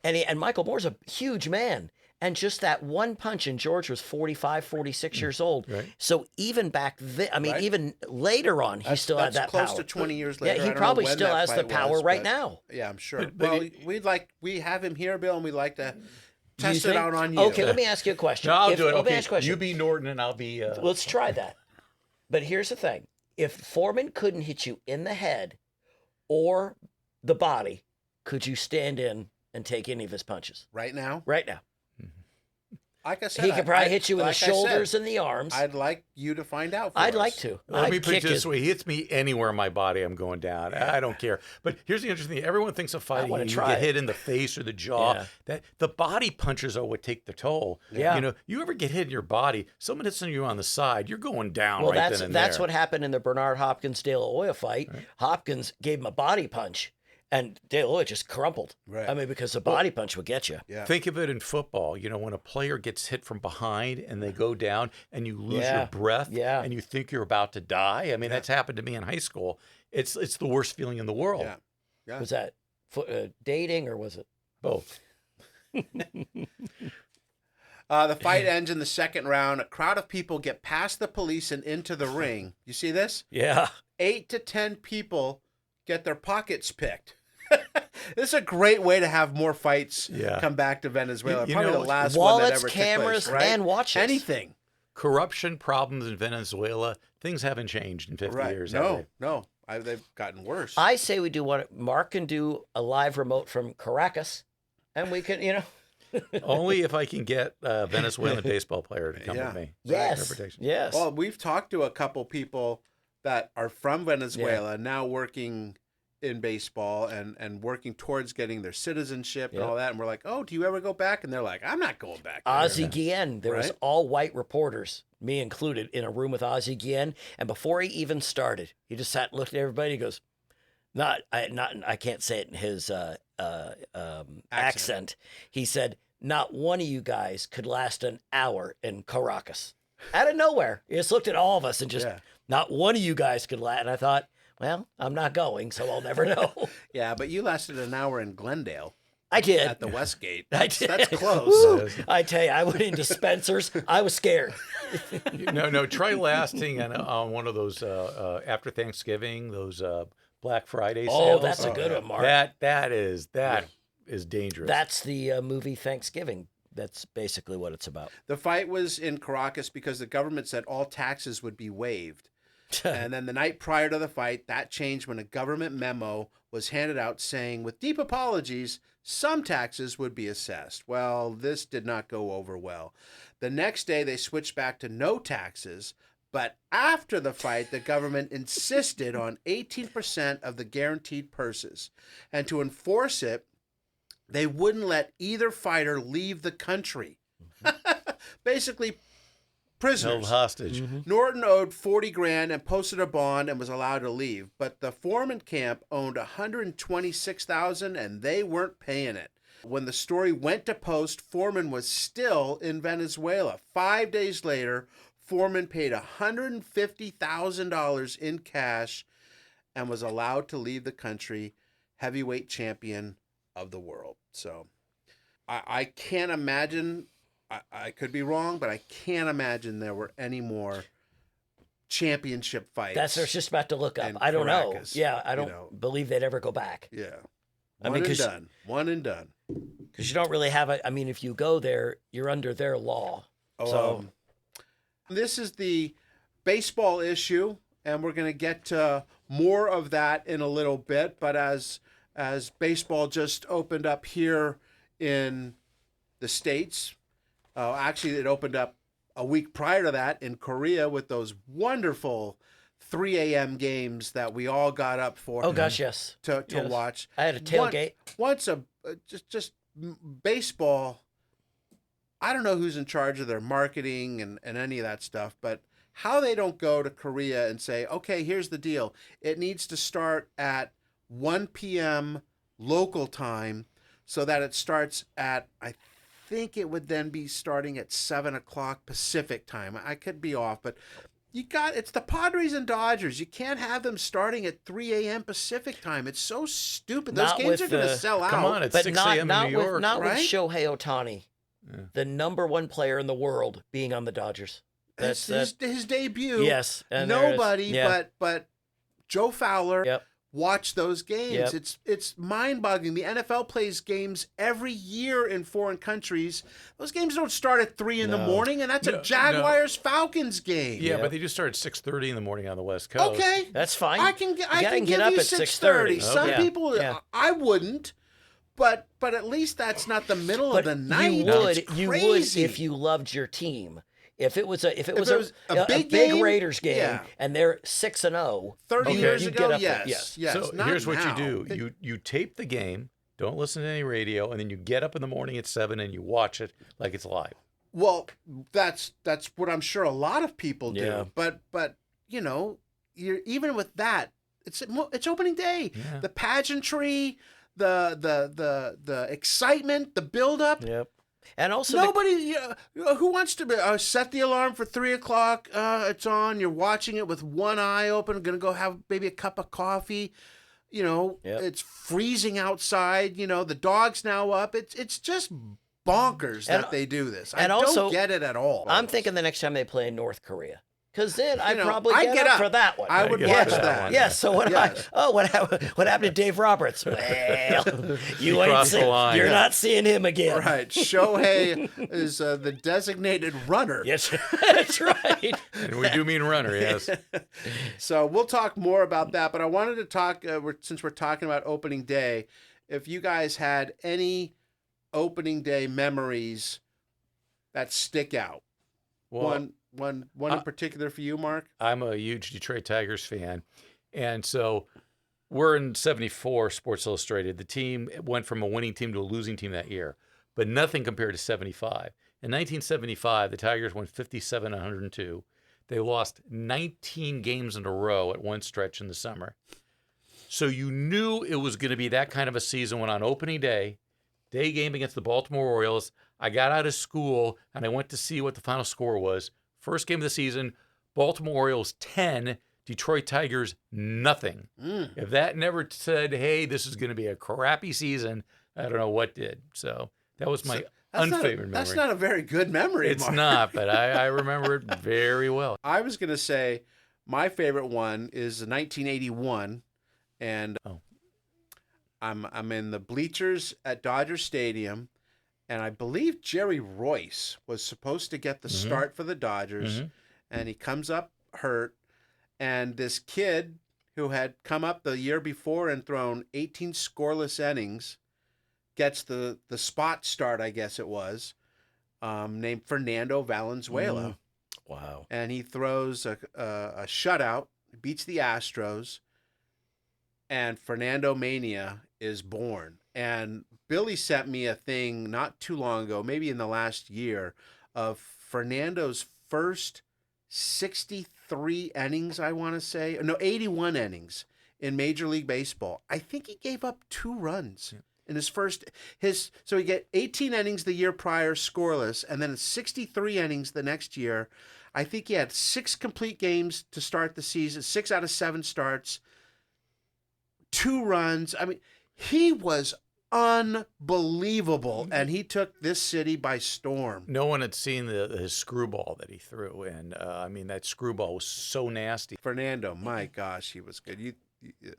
S8: and Michael Moore's a huge man. And just that one punch, and George was 45, 46 years old.
S7: Right.
S8: So even back then, even later on, he still had that power.
S6: That's close to 20 years later.
S8: Yeah, he probably still has the power right now.
S6: Yeah, I'm sure. But we have him here, Bill, and we'd like to test it out on you.
S8: Okay, let me ask you a question.
S7: No, I'll do it.
S8: Let me
S7: Okay,
S8: ask you a question.
S7: you be Norton and I'll be...
S8: Let's try that. But here's the thing. If Foreman couldn't hit you in the head or the body, could you stand in and take any of his punches?
S6: Right now?
S8: Right now.
S6: Like I said,
S8: he could probably hit you in the shoulders and the arms.
S6: I'd like you to find out.
S8: I'd like to.
S7: Let me put it this way: he hits me anywhere in my body, I'm going down. I don't care. But here's the interesting thing: everyone thinks of fighting, you get hit in the face or the jaw.
S8: Yeah.
S7: That the body punches are what take the toll.
S8: Yeah.
S7: You know, you ever get hit in your body? Someone hits you on the side, you're going down.
S8: Well,
S7: right then and
S8: that's
S7: there.
S8: what happened in the Bernard Hopkins De La Hoya fight. Right. Hopkins gave him a body punch. And De La Hoya just crumpled.
S6: Right.
S8: I mean, because a body punch would get you.
S6: Yeah.
S7: Think of it in football. You know, when a player gets hit from behind and they go down and you lose your breath and you think you're about to die. I mean, that's happened to me in high school. It's the worst feeling in the world.
S6: Yeah. Yeah.
S8: Was that dating or was it
S7: both?
S6: The fight ends in the second round. A crowd of people get past the police and into the ring. You see this?
S8: Yeah.
S6: 8 to 10 people get their pockets picked. This is a great way to have more fights come back to Venezuela. Probably the last one that ever
S8: cameras,
S6: took place, right?
S8: and watches.
S6: Anything.
S7: Corruption problems in Venezuela, things haven't changed in 50 years.
S6: No. They've gotten worse.
S8: I say we do what Mark can do, a live remote from Caracas, and we can, you know.
S7: Only if I can get a Venezuelan baseball player to come with me.
S8: Yes. Yes.
S6: Well, we've talked to a couple people that are from Venezuela now working in baseball and working towards getting their citizenship and all that. And we're like, oh, do you ever go back? And they're like, I'm not going back.
S8: Ozzie Guillen, there was all white reporters, me included, in a room with Ozzie Guillen. And before he even started, he just sat and looked at everybody. He goes, I can't say it in his accent. He said, not one of you guys could last an hour in Caracas. Out of nowhere. He just looked at all of us and just, not one of you guys could last. And I thought, well, I'm not going, so I'll never know.
S6: Yeah, but you lasted an hour in Glendale.
S8: I did.
S6: At the Westgate.
S8: I did.
S6: That's close.
S8: I tell you, I went into Spencer's. I was scared.
S7: No, try lasting on one of those after Thanksgiving, those Black Friday sales.
S8: Oh, that's a good one, Mark.
S7: That is dangerous.
S8: That's the movie Thanksgiving. That's basically what it's about.
S6: The fight was in Caracas because the government said all taxes would be waived. And then the night prior to the fight, that changed when a government memo was handed out saying, with deep apologies, some taxes would be assessed. Well, this did not go over well. The next day, they switched back to no taxes, but after the fight, the government insisted on 18% of the guaranteed purses. And to enforce it, they wouldn't let either fighter leave the country. Basically, prisoners.
S7: Held hostage.
S6: Norton owed 40 grand and posted a bond and was allowed to leave. But the Foreman camp owned 126,000 and they weren't paying it. When the story went to post, Foreman was still in Venezuela. 5 days later, Foreman paid $150,000 in cash and was allowed to leave the country, heavyweight champion of the world. So I can't imagine, I could be wrong, but I can't imagine there were any more championship fights.
S8: That's what I was just about to look up.
S6: in
S8: I don't know.
S6: Caracas,
S8: Yeah, I don't
S6: you know.
S8: believe they'd ever go back.
S6: Yeah.
S8: I
S6: One
S8: mean,
S6: and
S8: 'cause-
S6: done. One and done.
S8: Because you don't really have a. I mean, if you go there, you're under their law. So
S6: This is the baseball issue, and we're going to get to more of that in a little bit. But as baseball just opened up here in the States, actually it opened up a week prior to that in Korea with those wonderful 3 a.m. games that we all got up for.
S8: oh gosh, yes.
S6: to
S8: Yes.
S6: watch.
S8: I had a tailgate.
S6: Once baseball, I don't know who's in charge of their marketing and any of that stuff, but how they don't go to Korea and say, okay, here's the deal. It needs to start at 1 p.m. local time so that it starts at, I think it would then be starting at 7 o'clock Pacific time. I could be off, but it's the Padres and Dodgers. You can't have them starting at 3 a.m. Pacific time. It's so stupid. Those
S8: Not
S6: games
S8: with
S6: are going to
S8: the-
S6: sell out.
S7: Come on, it's
S8: But
S7: 6
S8: not
S7: a.m.
S8: not
S7: in New
S8: with
S7: York.
S8: not
S6: right?
S8: with Shohei Ohtani,
S7: Yeah.
S8: the number one player in the world, being on the Dodgers.
S6: It's his debut.
S8: Yes, and there is-
S6: Nobody
S8: yeah.
S6: but Joe Fowler
S8: Yep.
S6: watched those games.
S8: Yep.
S6: It's mind-boggling. The NFL plays games every year in foreign countries. Those games don't start at 3 in the
S7: No.
S6: morning, and that's
S7: No,
S6: a Jaguars-Falcons game.
S7: Yeah,
S8: Yep.
S7: but they just start at 6:30 in the morning on the West Coast.
S6: Okay.
S8: That's fine.
S6: I can
S8: You
S6: give
S8: get up
S6: you
S8: at
S6: 6:30.
S8: 6:30.
S6: Some
S8: Yeah.
S6: people,
S8: Yeah.
S6: I wouldn't, but at least that's not the middle
S8: But
S6: of the night.
S8: you
S6: It's
S8: would
S6: crazy.
S8: if you loved your team. If it was a
S6: was a big game,
S8: Raiders game,
S6: yeah.
S8: and they're 6-0,
S6: 30
S7: Okay.
S6: years
S8: you
S6: ago,
S8: get up there.
S6: yes.
S7: So
S6: Not
S7: here's what
S6: now.
S7: you do: you tape the game, don't listen to any radio, and then you get up in the morning at 7 and you watch it like it's live.
S6: Well, that's what I'm sure a lot of people do.
S8: Yeah.
S6: But you're even with that, it's opening day.
S7: Yeah.
S6: The pageantry, the excitement, the build up.
S8: Yep. And also
S6: Nobody who wants to set the alarm for 3 o'clock. It's on. You're watching it with one eye open. Gonna go have maybe a cup of coffee.
S8: Yep.
S6: It's freezing outside. The dog's now up. It's just bonkers that they do this. I
S8: and also,
S6: don't get it at all.
S8: I'm thinking the next time they play in North Korea, because then I'd
S6: know,
S8: probably
S6: I'd
S8: get up for that one.
S6: I would
S7: get
S6: watch
S7: up for that
S6: that.
S7: one.
S8: Yes. So what?
S6: Yes.
S8: What happened to Dave Roberts? Well, you ain't
S7: crossed the line.
S8: you're not seeing him again.
S6: Right. Shohei is the designated runner.
S8: Yes, that's right.
S7: And we do mean runner, yes.
S6: So we'll talk more about that. But I wanted to talk, since we're talking about opening day, if you guys had any opening day memories that stick out.
S7: Well,
S6: One in particular for you, Mark?
S7: I'm a huge Detroit Tigers fan. And so we're in 74 Sports Illustrated. The team went from a winning team to a losing team that year, but nothing compared to 75. In 1975, the Tigers won 57-102. They lost 19 games in a row at one stretch in the summer. So you knew it was going to be that kind of a season when on opening day game against the Baltimore Orioles, I got out of school and I went to see what the final score was. First game of the season, Baltimore Orioles 10, Detroit Tigers nothing. If that never said, hey, this is going to be a crappy season, I don't know what did. So that was my unfavored memory.
S6: That's not a very good memory,
S7: It's
S6: Mark.
S7: not, but I remember it very well.
S6: I was going to say my favorite one is 1981, and I'm in the bleachers at Dodger Stadium, and I believe Jerry Royce was supposed to get the start for the Dodgers, and he comes up hurt, And this kid who had come up the year before and thrown 18 scoreless innings gets the spot start, I guess it was, named Fernando Valenzuela.
S8: Wow.
S6: And he throws a shutout, beats the Astros, and Fernando Mania is born. And Billy sent me a thing not too long ago, maybe in the last year, of Fernando's first 63 innings, I want to say. No, 81 innings in Major League Baseball. I think he gave up 2 runs in his first. So he get 18 innings the year prior, scoreless, and then 63 innings the next year. I think he had 6 complete games to start the season, 6 out of 7 starts, 2 runs. I mean, he was unbelievable, and he took this city by storm.
S7: No one had seen his screwball that he threw, and I mean, that screwball was so nasty.
S6: Fernando, my gosh, he was good. You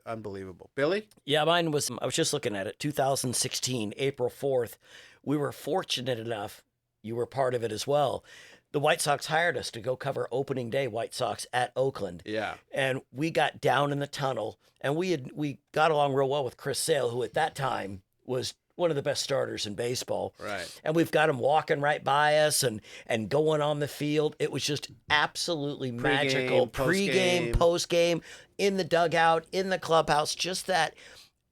S6: unbelievable. Billy?
S8: Yeah, mine was, I was just looking at it, 2016, April 4th. We were fortunate enough, you were part of it as well. The White Sox hired us to go cover opening day White Sox at Oakland.
S6: Yeah.
S8: And we got down in the tunnel, and we got along real well with Chris Sale, who at that time was one of the best starters in baseball.
S6: Right.
S8: And we've got him walking right by us and going on the field. It was just absolutely magical. Pre-game, post-game, in the dugout, in the clubhouse, just that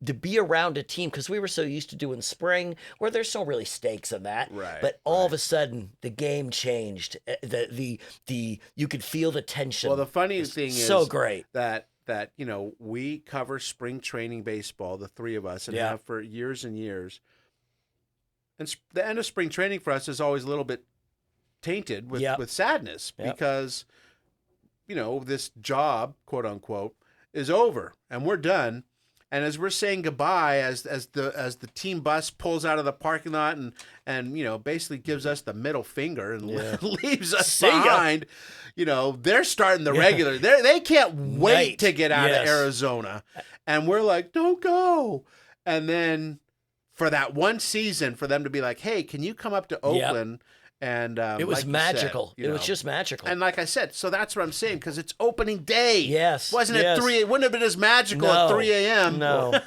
S8: to be around a team, because we were so used to doing spring where there's no really stakes in that.
S6: Right.
S8: But all of a sudden the game changed. The you could feel the tension.
S6: Well, the funny thing is
S8: so great
S6: that we cover spring training baseball, the 3 of us, and have for years and years. And the end of spring training for us is always a little bit tainted with sadness because, this job, quote unquote, is over and we're done. And as we're saying goodbye, as the team bus pulls out of the parking lot and basically gives us the middle finger and leaves us behind, they're starting the regular. They can't wait to get out of Arizona, and we're like, don't go. And then for that one season, for them to be like, hey, can you come up to Oakland? And
S8: it was
S6: like
S8: magical.
S6: Said,
S8: it was just magical.
S6: And like I said, so that's what I'm saying, because it's opening day.
S8: Yes.
S6: Wasn't it 3? It wouldn't have been as magical at 3 a.m.
S8: No.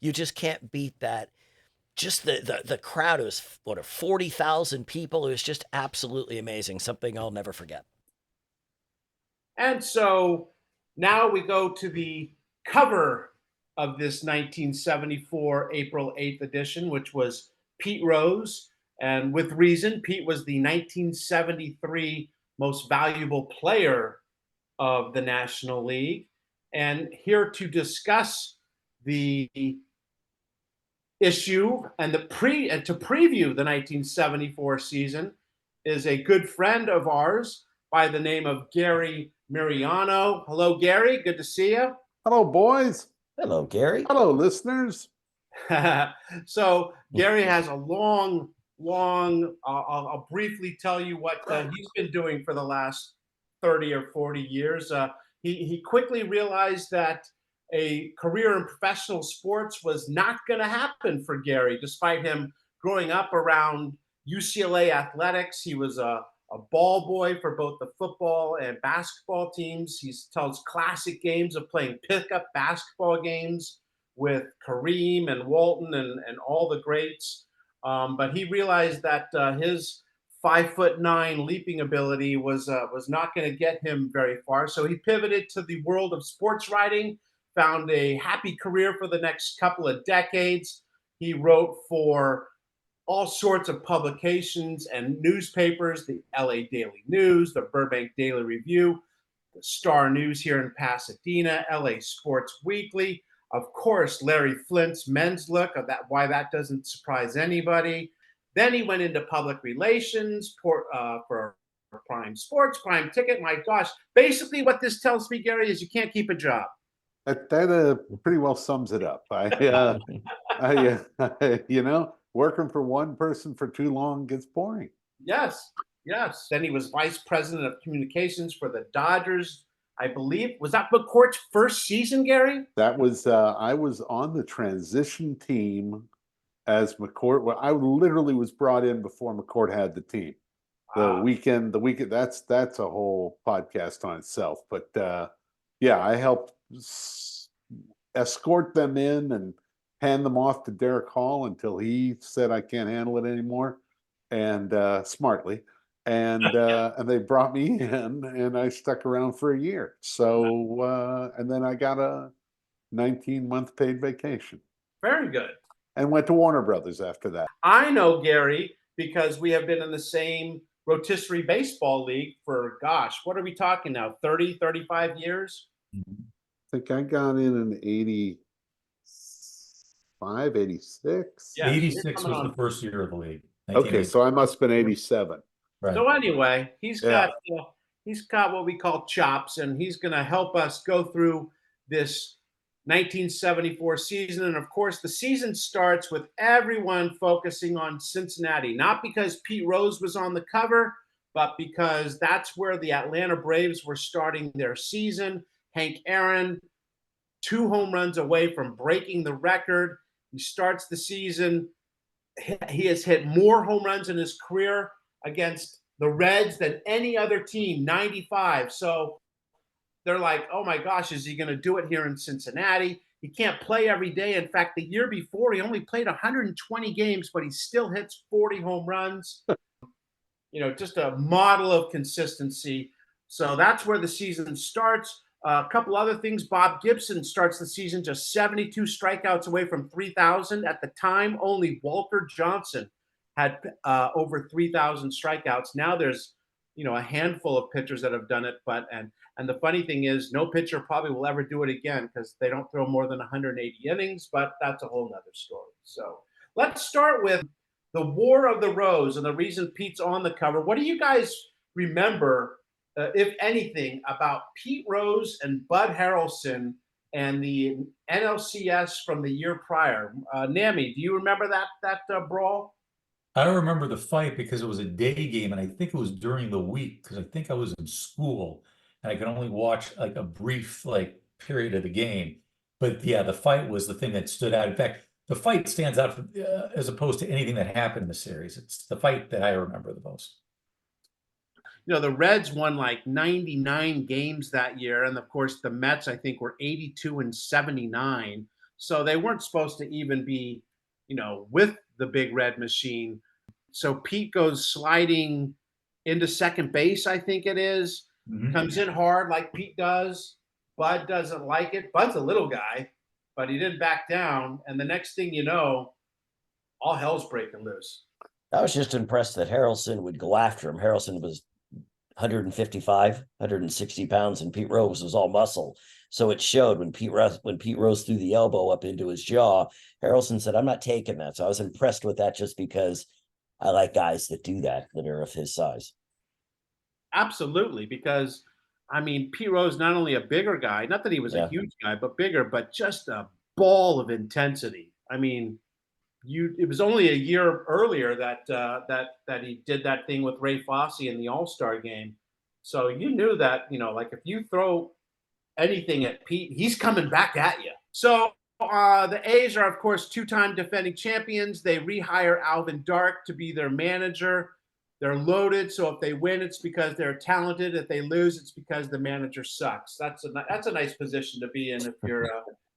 S8: You just can't beat that. Just the crowd, it was 40,000 people. It was just absolutely amazing. Something I'll never forget.
S6: And so now we go to the cover of this 1974 April 8th edition, which was Pete Rose. And with reason, Pete was the 1973 most valuable player of the National League. And here to discuss the issue and to preview the 1974 season is a good friend of ours by the name of Gary Miereanu. Hello, Gary. Good to see you.
S9: Hello, boys.
S8: Hello, Gary.
S9: Hello, listeners.
S6: So Gary has a long, I'll briefly tell you what he's been doing for the last 30 or 40 years. He quickly realized that a career in professional sports was not going to happen for Gary, despite him growing up around UCLA athletics. He was a ball boy for both the football and basketball teams. He tells classic games of playing pickup basketball games with Kareem and Walton and all the greats. But he realized that his 5'9" leaping ability was not going to get him very far. So he pivoted to the world of sports writing, found a happy career for the next couple of decades. He wrote for all sorts of publications and newspapers, the LA Daily News, the Burbank Daily Review, the Star News here in Pasadena, LA Sports Weekly, of course, Larry Flint's Men's Look, why that doesn't surprise anybody. Then he went into public relations for Prime Sports, Prime Ticket. My gosh, basically what this tells me, Gary, is you can't keep a job.
S9: That pretty well sums it up. Working for one person for too long gets boring.
S6: Yes. Then he was vice president of communications for the Dodgers, I believe. Was that McCourt's first season, Gary?
S9: That was, I was on the transition team as McCourt. Well, I literally was brought in before McCourt had the team. The weekend, that's a whole podcast on itself. But Yeah, I helped escort them in and hand them off to Derek Hall until he said I can't handle it anymore, and smartly. And they brought me in, and I stuck around for a year. So and then I got a 19-month paid vacation
S6: Very good.
S9: and went to Warner Brothers after that.
S6: I know Gary because we have been in the same rotisserie baseball league for, gosh, what are we talking now? 30, 35 years?
S9: I think I got in 85, 86.
S6: Yeah,
S7: 86 was the first year of the league.
S9: Okay, so I must have been 87.
S7: Right.
S6: So anyway, he's got what we call chops, and he's going to help us go through this 1974 season. And of course, the season starts with everyone focusing on Cincinnati, not because Pete Rose was on the cover, but because that's where the Atlanta Braves were starting their season. Hank Aaron, 2 home runs away from breaking the record. He starts the season. He has hit more home runs in his career against the Reds than any other team, 95. So they're like, oh my gosh, is he going to do it here in Cincinnati? He can't play every day. In fact, the year before, he only played 120 games, but he still hits 40 home runs. Just a model of consistency. So that's where the season starts. A couple other things. Bob Gibson starts the season just 72 strikeouts away from 3,000. At the time, only Walter Johnson had over 3,000 strikeouts. Now there's, a handful of pitchers that have done it. And the funny thing is, no pitcher probably will ever do it again because they don't throw more than 180 innings. But that's a whole nother story. So let's start with the War of the Rose and the reason Pete's on the cover. What do you guys remember, if anything, about Pete Rose and Bud Harrelson and the NLCS from the year prior? Nami, do you remember that brawl?
S7: I remember the fight because it was a day game, and I think it was during the week because I think I was in school and I could only watch like a brief period of the game. But yeah, the fight was the thing that stood out. In fact, the fight stands out as opposed to anything that happened in the series. It's the fight that I remember the most.
S6: The Reds won like 99 games that year. And of course, the Mets, I think, were 82 and 79. So they weren't supposed to even be, with the big red machine. So Pete goes sliding into second base, I think it is.
S7: Mm-hmm.
S6: Comes in hard like Pete does. Bud doesn't like it. Bud's a little guy, but he didn't back down. And the next thing you know, all hell's breaking loose.
S8: I was just impressed that Harrelson would go after him. Harrelson was 155, 160 pounds, and Pete Rose was all muscle. So it showed when Pete Rose threw the elbow up into his jaw. Harrelson said, "I'm not taking that." So I was impressed with that just because I like guys that do that are of his size.
S6: Absolutely, because Pete Rose, not only a bigger guy, not that he was a huge guy, but bigger, but just a ball of intensity. It was only a year earlier that he did that thing with Ray Fosse in the All-Star game. So you knew that, if you throw anything at Pete, he's coming back at you. So the A's are, of course, 2-time defending champions. They rehire Alvin Dark to be their manager. They're loaded, so if they win, it's because they're talented. If they lose, it's because the manager sucks. That's a nice position to be in if you're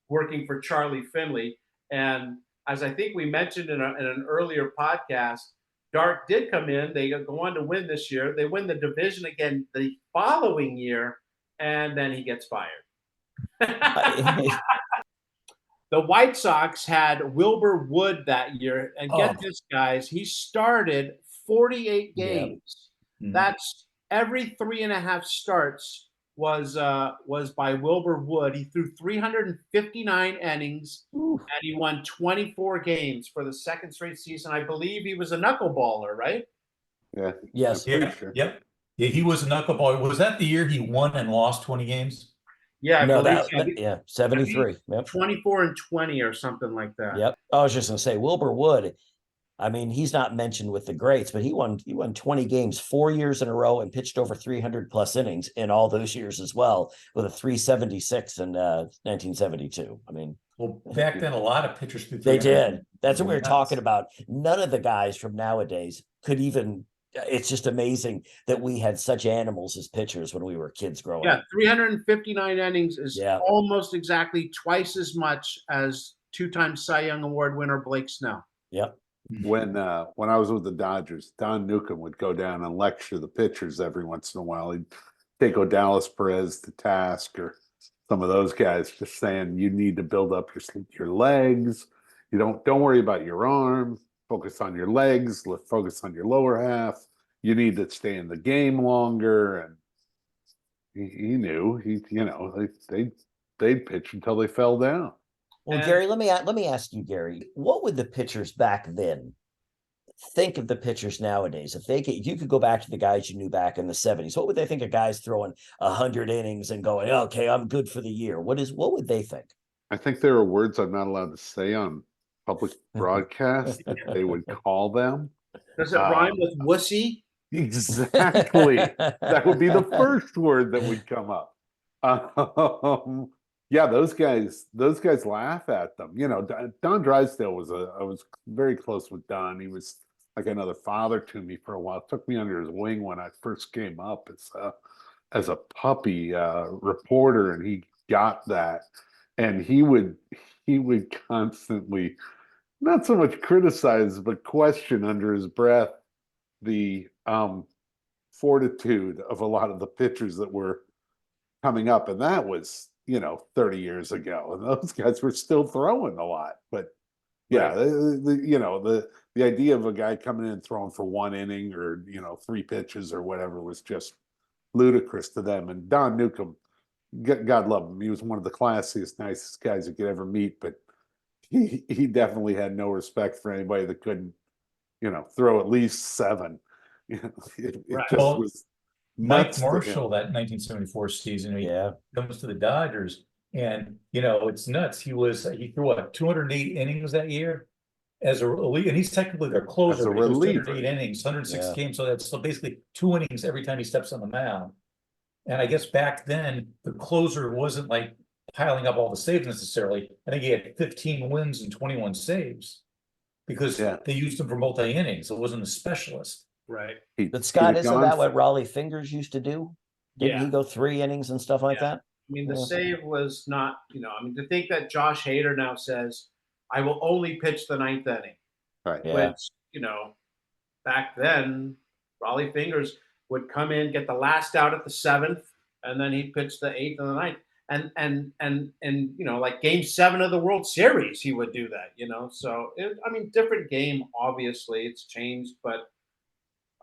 S6: working for Charlie Finley. And as I think we mentioned in an earlier podcast, Dark did come in. They go on to win this year. They win the division again the following year, and then he gets fired. The White Sox had Wilbur Wood that year. And get this, guys, he started 48 games. Yeah. Mm-hmm. That's every 3.5 starts was by Wilbur Wood. He threw 359 innings, and he won 24 games for the second straight season. I believe he was a knuckleballer, right?
S9: Yeah.
S8: Yes.
S7: Yeah. Sure. Yep. Yeah, he was a knuckleballer. Was that the year he won and lost 20 games?
S6: Yeah,
S8: no, that 73. Yep.
S6: 24 and 20 or something like that.
S8: Yep. I was just gonna say Wilbur Wood. He's not mentioned with the greats, but he won 20 games 4 years in a row and pitched over 300 plus innings in all those years as well, with a 376 in 1972.
S7: Well, back then a lot of pitchers threw.
S8: They did. That's what we were talking about. None of the guys from nowadays could even it's just amazing that we had such animals as pitchers when we were kids growing
S6: Yeah,
S8: up.
S6: 359 innings is
S8: Yeah.
S6: almost exactly twice as much as two-time Cy Young Award winner Blake Snell.
S8: Yep.
S9: When I was with the Dodgers, Don Newcomb would go down and lecture the pitchers every once in a while. He'd take Odalis Perez to task, or some of those guys, just saying you need to build up your legs. You don't worry about your arm. Focus on your legs. Focus on your lower half. You need to stay in the game longer. And he knew they'd pitch until they fell down.
S8: Well, Gary, let me ask you, Gary, what would the pitchers back then think of the pitchers nowadays? If you could go back to the guys you knew back in the 70s, what would they think of guys throwing 100 innings and going, okay, I'm good for the year? What would they think?
S9: I think there are words I'm not allowed to say on public broadcast that they would call them.
S6: Does it rhyme with wussy?
S9: Exactly. That would be the first word that would come up. Yeah, those guys laugh at them. Don Drysdale I was very close with Don. He was like another father to me for a while. Took me under his wing when I first came up as a puppy reporter, and he got that. And he would constantly, not so much criticize, but question under his breath the fortitude of a lot of the pitchers that were coming up. And that was, 30 years ago. And those guys were still throwing a lot. But yeah, the idea of a guy coming in and throwing for one inning or, 3 pitches or whatever was just ludicrous to them. And Don Newcomb, God love him, he was one of the classiest, nicest guys you could ever meet, but he definitely had no respect for anybody that couldn't, throw at least 7. It just was
S10: Mike Marshall, that 1974 season, he comes to the Dodgers, and it's nuts. He threw 208 innings that year as a relief, and he's technically their closer.
S9: As a
S10: but he threw
S9: reliever.
S10: 208 innings, 106 games, so that's basically 2 innings every time he steps on the mound. And I guess back then, the closer wasn't like piling up all the saves necessarily. I think he had 15 wins and 21 saves because they used him for multi-innings. It wasn't a specialist.
S6: Right.
S8: But Scott, isn't that what Raleigh Fingers used to do? Didn't he go 3 innings and stuff like that?
S6: I mean, the save was not, to think that Josh Hader now says, I will only pitch the 9th inning.
S9: Right.
S8: Yeah.
S6: Which, back then, Raleigh Fingers would come in, get the last out at the 7th, and then he'd pitch the 8th and the 9th. And like Game 7 of the World Series, he would do that, So, different game, obviously. It's changed, but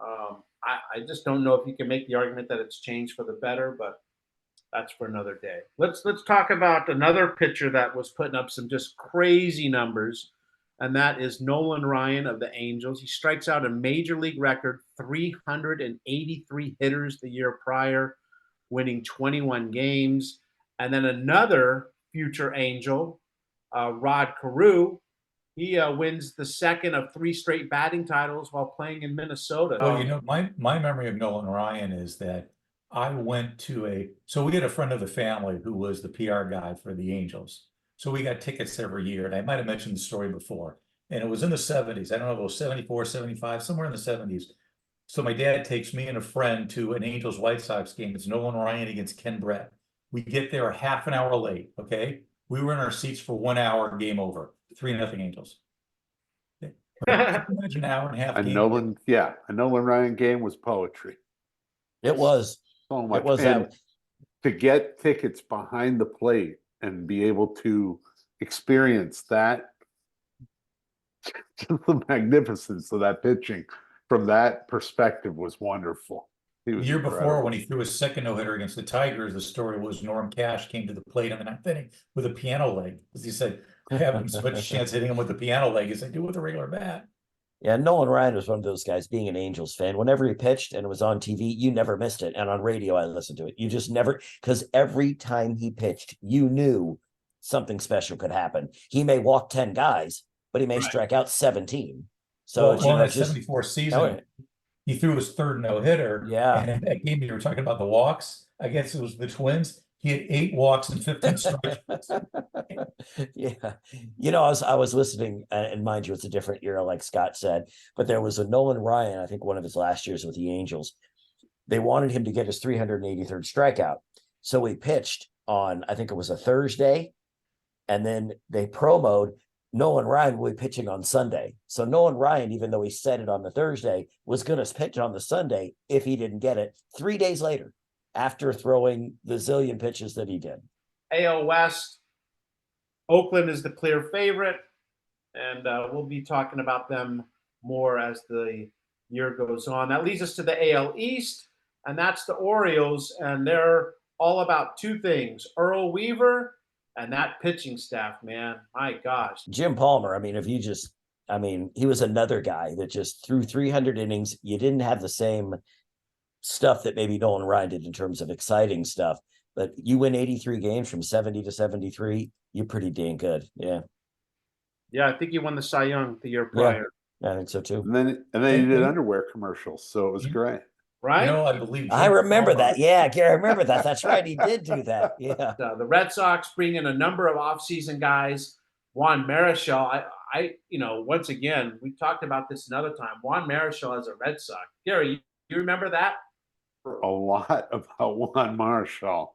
S6: I just don't know if you can make the argument that it's changed for the better, but that's for another day. Let's talk about another pitcher that was putting up some just crazy numbers, and that is Nolan Ryan of the Angels. He strikes out a major league record 383 hitters the year prior, winning 21 games. And then another future Angel, Rod Carew, he wins the second of 3 straight batting titles while playing in Minnesota.
S10: Well, my memory of Nolan Ryan is that I went to so we had a friend of the family who was the PR guy for the Angels. So we got tickets every year, and I might have mentioned the story before. And it was in the 70s. I don't know if it was 74, 75, somewhere in the 70s. So my dad takes me and a friend to an Angels White Sox game. It's Nolan Ryan against Ken Brett. We get there half an hour late, okay? We were in our seats for 1 hour, game over. 3-0 Angels. Imagine an hour and a half.
S9: A Nolan Ryan game was poetry.
S8: It was.
S9: So much.
S8: It was.
S9: To get tickets behind the plate and be able to experience that, just the magnificence of that pitching from that perspective was wonderful.
S10: The year before, when he threw his second no-hitter against the Tigers, the story was Norm Cash came to the plate on the 9th inning with a piano leg. Because he said, I haven't as much chance hitting him with a piano leg as I do with a regular bat.
S8: Yeah, Nolan Ryan was one of those guys, being an Angels fan. Whenever he pitched and it was on TV, you never missed it. And on radio, I listened to it. You just never, because every time he pitched, you knew something special could happen. He may walk 10 guys, but he may strike out 17. So
S10: in that 74 season, he threw his 3rd no-hitter.
S8: Yeah.
S10: And in that game you were talking about the walks, I guess it was the Twins. He had 8 walks and 15 strikeouts.
S8: Yeah. You know, I was listening, and mind you, it's a different era, like Scott said, but there was a Nolan Ryan, I think one of his last years with the Angels. They wanted him to get his 383rd strikeout. So he pitched on, I think it was a Thursday, and then they promoed Nolan Ryan will be pitching on Sunday. So Nolan Ryan, even though he said it on the Thursday, was going to pitch on the Sunday if he didn't get it 3 days later after throwing the zillion pitches that he did.
S6: AL West, Oakland is the clear favorite, and we'll be talking about them more as the year goes on. That leads us to the AL East, and that's the Orioles, and they're all about two things: Earl Weaver and that pitching staff, man. My gosh.
S8: Jim Palmer, I mean, he was another guy that just threw 300 innings. You didn't have the same stuff that maybe Nolan Ryan did in terms of exciting stuff, but you win 83 games from 70 to 73, you're pretty dang good. Yeah.
S6: Yeah, I think he won the Cy Young the year prior.
S8: Yeah, I think so too.
S9: And then he did underwear commercials, so it was great.
S6: Right?
S10: You know, I believe
S8: I remember that. Yeah, Gary, I remember that. That's right. He did do that. Yeah.
S6: The Red Sox bring in a number of offseason guys. Juan Marichal, once again, we talked about this another time. Juan Marichal as a Red Sox. Gary, you remember that?
S9: A lot about Juan Marichal.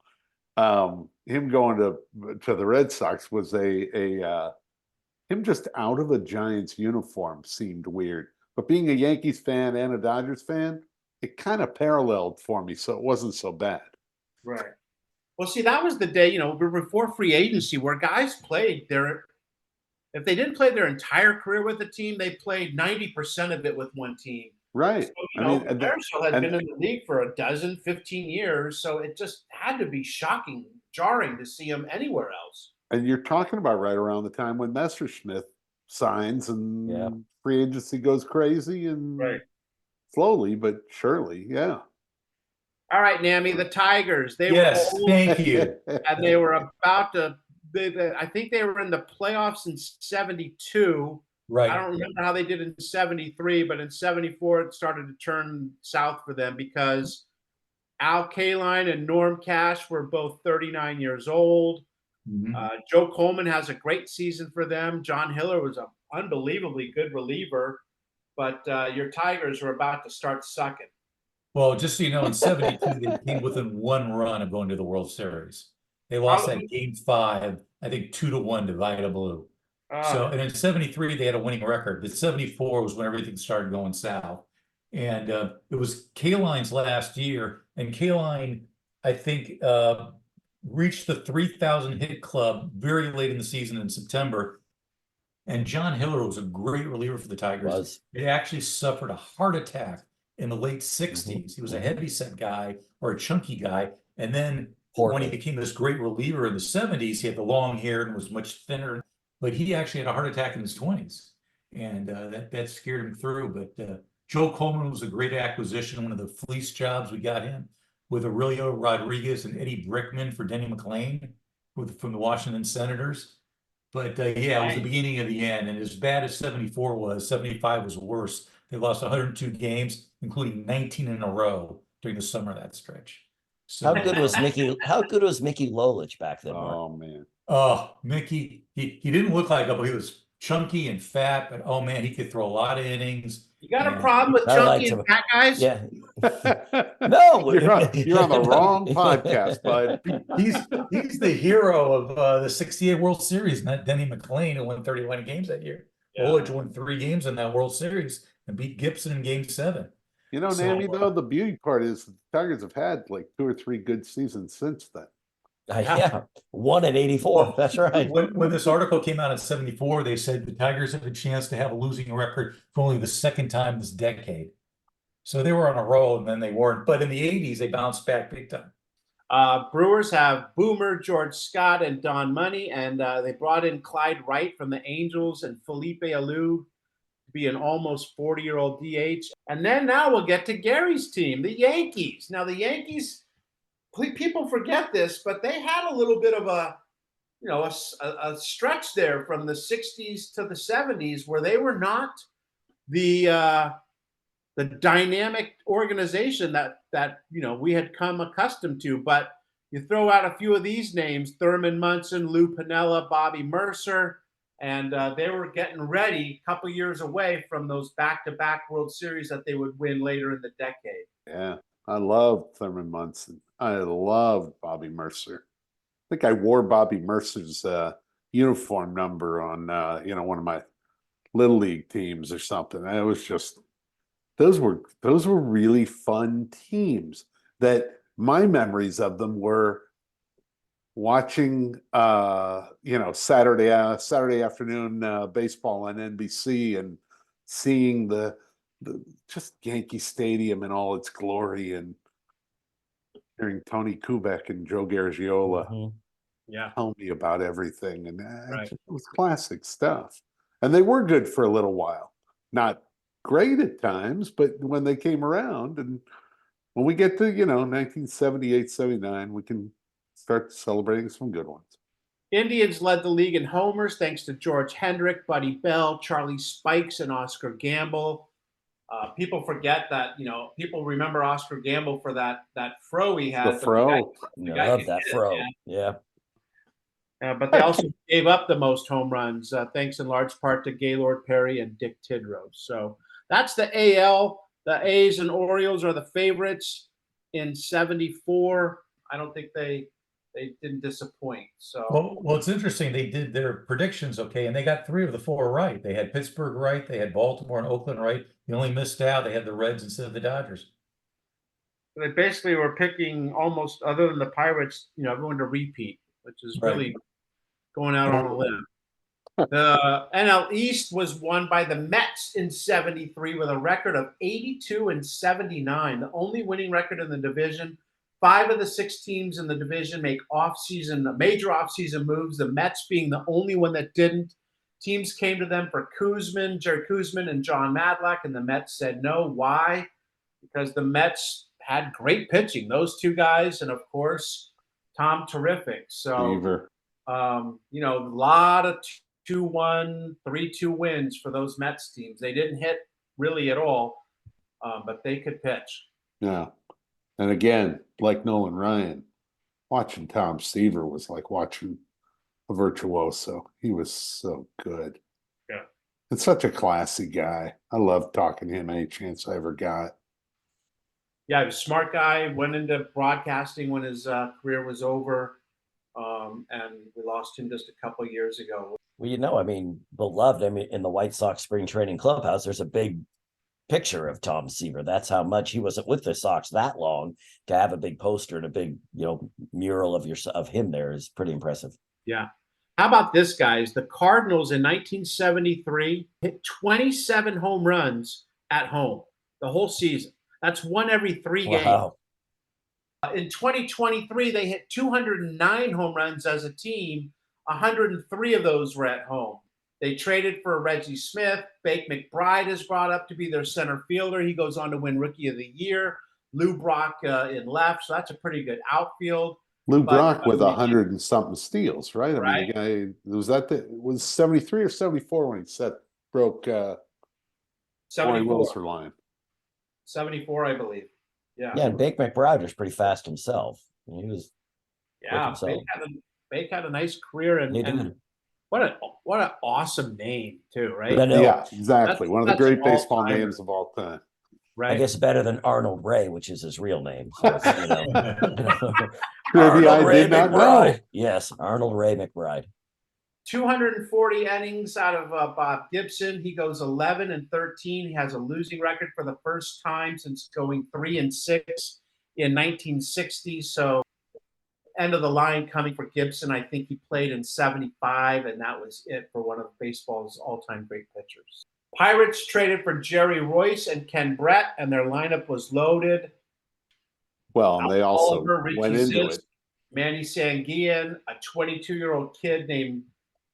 S9: Him going to the Red Sox was him just out of a Giants uniform seemed weird. But being a Yankees fan and a Dodgers fan, it kind of paralleled for me, so it wasn't so bad.
S6: Right. Well, see, that was the day, before free agency, where guys played if they didn't play their entire career with a team, they played 90% of it with one team.
S9: Right.
S6: So, Marichal had been in the league for 15 years, so it just had to be shocking, jarring to see him anywhere else.
S9: And you're talking about right around the time when Messerschmitt signs and free agency goes crazy, and slowly but surely, yeah.
S6: All right, Nammy, the Tigers. They
S10: were
S6: old,
S10: thank you.
S6: And they were about to I think they were in the playoffs in 72.
S10: Right.
S6: I don't remember how they did in 73, but in 74 it started to turn south for them because Al Kaline and Norm Cash were both 39 years old.
S10: Mm-hmm.
S6: Joe Coleman has a great season for them. John Hiller was an unbelievably good reliever, but your Tigers were about to start sucking.
S10: Well, just so you know, in 72, they came within 1 run of going to the World Series. They lost that game 5, I think 2-1 to Vita Blue. And in 73, they had a winning record. But 74 was when everything started going south. And it was Kaline's last year. And Kaline, I think, reached the 3,000 hit club very late in the season in September. And John Hiller was a great reliever for the Tigers. He actually suffered a heart attack in the late 60s. Mm-hmm. He was a heavyset guy or a chunky guy. And then when he became this great reliever in the 70s, he had the long hair and was much thinner. But he actually had a heart attack in his 20s. And that scared him through. But Joe Coleman was a great acquisition, one of the fleece jobs we got him, with Aurelio Rodriguez and Eddie Brickman for Denny McLain from the Washington Senators. But it was the beginning of the end. And as bad as 74 was, 75 was worse. They lost 102 games, including 19 in a row during the summer of that stretch. So,
S8: how good was Mickey Lolich back then?
S9: Oh, man.
S10: Oh, Mickey, he didn't look like him, but he was chunky and fat, but oh man, he could throw a lot of innings.
S6: You got a problem with chunky and fat guys?
S8: Yeah. No,
S9: you're on the wrong podcast, bud.
S10: He's the hero of the '68 World Series, not Denny McLain, who won 31 games that year. Yeah. Lolich won 3 games in that World Series and beat Gibson in Game 7.
S9: You know, Nammy, though, the beauty part is the Tigers have had like 2 or 3 good seasons since then.
S8: Yeah, 1 in 84. That's right.
S10: When this article came out in 74, they said the Tigers have a chance to have a losing record for only the 2nd time this decade. So they were on a roll, and then they weren't. But in the 80s, they bounced back big time.
S6: Brewers have Boomer, George Scott, and Don Money, and they brought in Clyde Wright from the Angels and Felipe Alou to be an almost 40-year-old DH. And then now we'll get to Gary's team, the Yankees. Now the Yankees, people forget this, but they had a little bit of a stretch there from the 60s to the 70s where they were not the dynamic organization that we had come accustomed to. But You throw out a few of these names: Thurman Munson, Lou Piniella, Bobby Mercer, and they were getting ready a couple years away from those back-to-back World Series that they would win later in the decade.
S9: Yeah, I loved Thurman Munson. I loved Bobby Mercer. I think I wore Bobby Mercer's uniform number on one of my little league teams or something. It was just those were really fun teams. That my memories of them were watching Saturday afternoon baseball on NBC and seeing the just Yankee Stadium in all its glory and hearing Tony Kubek and Joe Garagiola tell me about everything. And it was classic stuff. And they were good for a little while. Not great at times, but when they came around, and when we get to, 1978, 79, we can start celebrating some good ones.
S6: Indians led the league in homers thanks to George Hendrick, Buddy Bell, Charlie Spikes, and Oscar Gamble. People forget that, people remember Oscar Gamble for that fro he had.
S9: The fro.
S8: I love that fro. Yeah.
S6: But they also gave up the most home runs, thanks in large part to Gaylord Perry and Dick Tidrow. So that's the AL. The A's and Orioles are the favorites in 74. I don't think they didn't disappoint. So
S10: well, it's interesting. They did their predictions okay, and they got 3 of the 4 right. They had Pittsburgh right, they had Baltimore and Oakland right. The only missed out, they had the Reds instead of the Dodgers.
S6: They basically were picking almost, other than the Pirates, everyone to repeat, which is really going out on a limb. The NL East was won by the Mets in 73 with a record of 82-79, the only winning record in the division. 5 of the 6 teams in the division make major off-season moves, the Mets being the only one that didn't. Teams came to them for Jerry Koosman and John Madlock, and the Mets said no. Why? Because the Mets had great pitching, those 2 guys, and of course, Tom Terrific. So,
S9: Seaver.
S6: A lot of 2-1, 3-2 wins for those Mets teams. They didn't hit really at all, but they could pitch.
S9: Yeah. And again, like Nolan Ryan, watching Tom Seaver was like watching a virtuoso. He was so good.
S6: Yeah.
S9: And such a classy guy. I loved talking to him any chance I ever got.
S6: Yeah, he was a smart guy, went into broadcasting when his career was over, and we lost him just a couple of years ago.
S8: Well, beloved. In the White Sox spring training clubhouse, there's a big picture of Tom Seaver. That's how much he wasn't with the Sox that long to have a big poster and a big, mural of him there is pretty impressive.
S6: Yeah. How about this, guys? The Cardinals in 1973 hit 27 home runs at home the whole season. That's 1 every 3 games. In 2023, they hit 209 home runs as a team. 103 of those were at home. They traded for Reggie Smith. Bake McBride is brought up to be their center fielder. He goes on to win Rookie of the Year. Lou Brock in left, so that's a pretty good outfield.
S9: Lou Brock with 100 and something steals, right?
S6: Right.
S9: I mean, was 73 or 74 when he broke
S6: 74.
S9: line.
S6: 74, I believe. Yeah.
S8: Yeah, and Bake McBride was pretty fast himself. He was.
S6: Yeah, Bake had a nice career, and what an awesome name too, right?
S9: Yeah, exactly. One of the great baseball names of all time.
S6: Right.
S8: I guess better than Arnold Ray, which is his real name. So
S9: Arnold Ray McBride.
S8: Yes, Arnold Ray McBride.
S6: 240 innings out of Bob Gibson. He goes 11-13. He has a losing record for the first time since going 3-6 in 1960. So end of the line coming for Gibson. I think he played in 75, and that was it for one of baseball's all-time great pitchers. Pirates traded for Jerry Royce and Ken Brett, and their lineup was loaded.
S9: Well, and they also
S6: Oliver,
S9: went into it.
S6: Manny Sanguillen, a 22-year-old kid named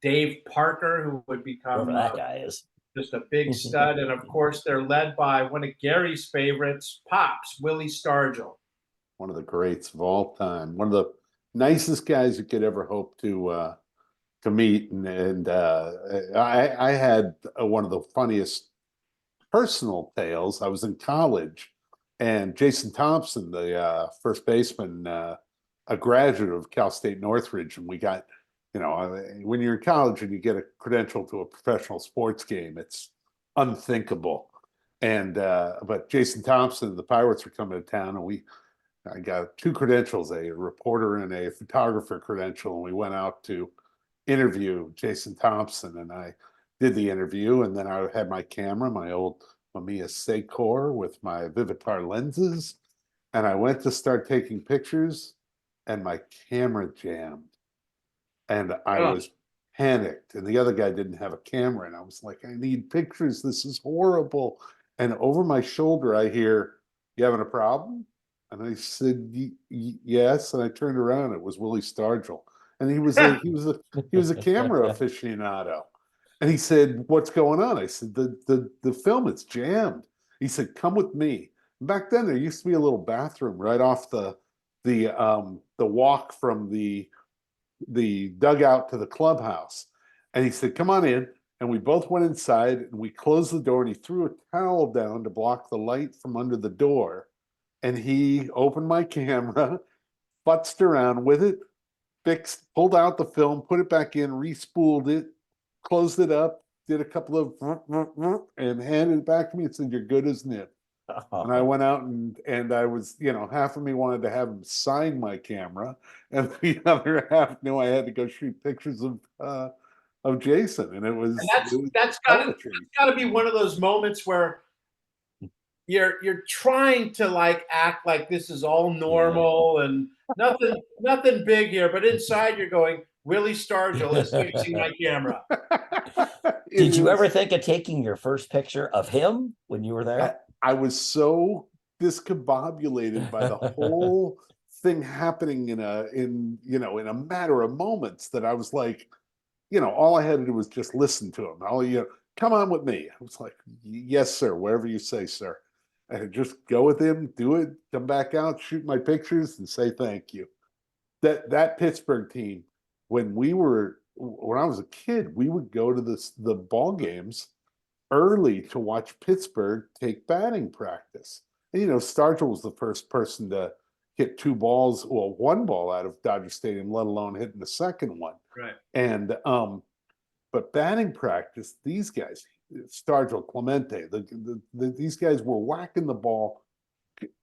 S6: Dave Parker, who would become
S8: Whoever that guy is.
S6: Just a big stud. And, of course, they're led by one of Gary's favorites, Pops, Willie Stargell.
S9: One of the greats of all time. One of the nicest guys you could ever hope to meet. And I had one of the funniest personal tales. I was in college, and Jason Thompson, the first baseman, a graduate of Cal State Northridge, and we got, when you're in college and you get a credential to a professional sports game, it's unthinkable. And but Jason Thompson and the Pirates were coming to town, and I got 2 credentials, a reporter and a photographer credential, and we went out to interview Jason Thompson, and I did the interview, and then I had my camera, my old Mamiya Seikor with my Vivitar lenses, and I went to start taking pictures, and my camera jammed, and I was panicked, and the other guy didn't have a camera, and I was like, I need pictures, this is horrible. And over my shoulder I hear, "You having a problem?" And I said, yes. And I turned around, it was Willie Stargell, and he was a camera aficionado. And he said, "What's going on?" I said, the film, it's jammed." He said, "Come with me." Back then there used to be a little bathroom right off the walk from the dugout to the clubhouse. And he said, "Come on in." And we both went inside, and we closed the door, and he threw a towel down to block the light from under the door. And he opened my camera, futzed around with it, pulled out the film, put it back in, re-spooled it, closed it up, did a couple of and handed it back to me and said, "You're good as new." And I went out and I was, half of me wanted to have him sign my camera, and the other half knew I had to go shoot pictures of Jason. And it was
S11: that's gotta be one of those moments where you're trying to act like this is all normal and nothing big here, but inside you're going, Willie Stargell is fixing my camera.
S8: Did you ever think of taking your first picture of him when you were there?
S9: I was so discombobulated by the whole thing happening in a matter of moments that I was like, all I had to do was just listen to him. "Come on with me." I was like, "Yes, sir, wherever you say, sir." And just go with him, do it, come back out, shoot my pictures, and say thank you. That Pittsburgh team, when I was a kid, we would go to the ball games early to watch Pittsburgh take batting practice. And Stargell was the first person to hit 2 balls, well, 1 ball out of Dodger Stadium, let alone hitting the second one.
S11: Right.
S9: And but batting practice, these guys, Stargell, Clemente, these guys were whacking the ball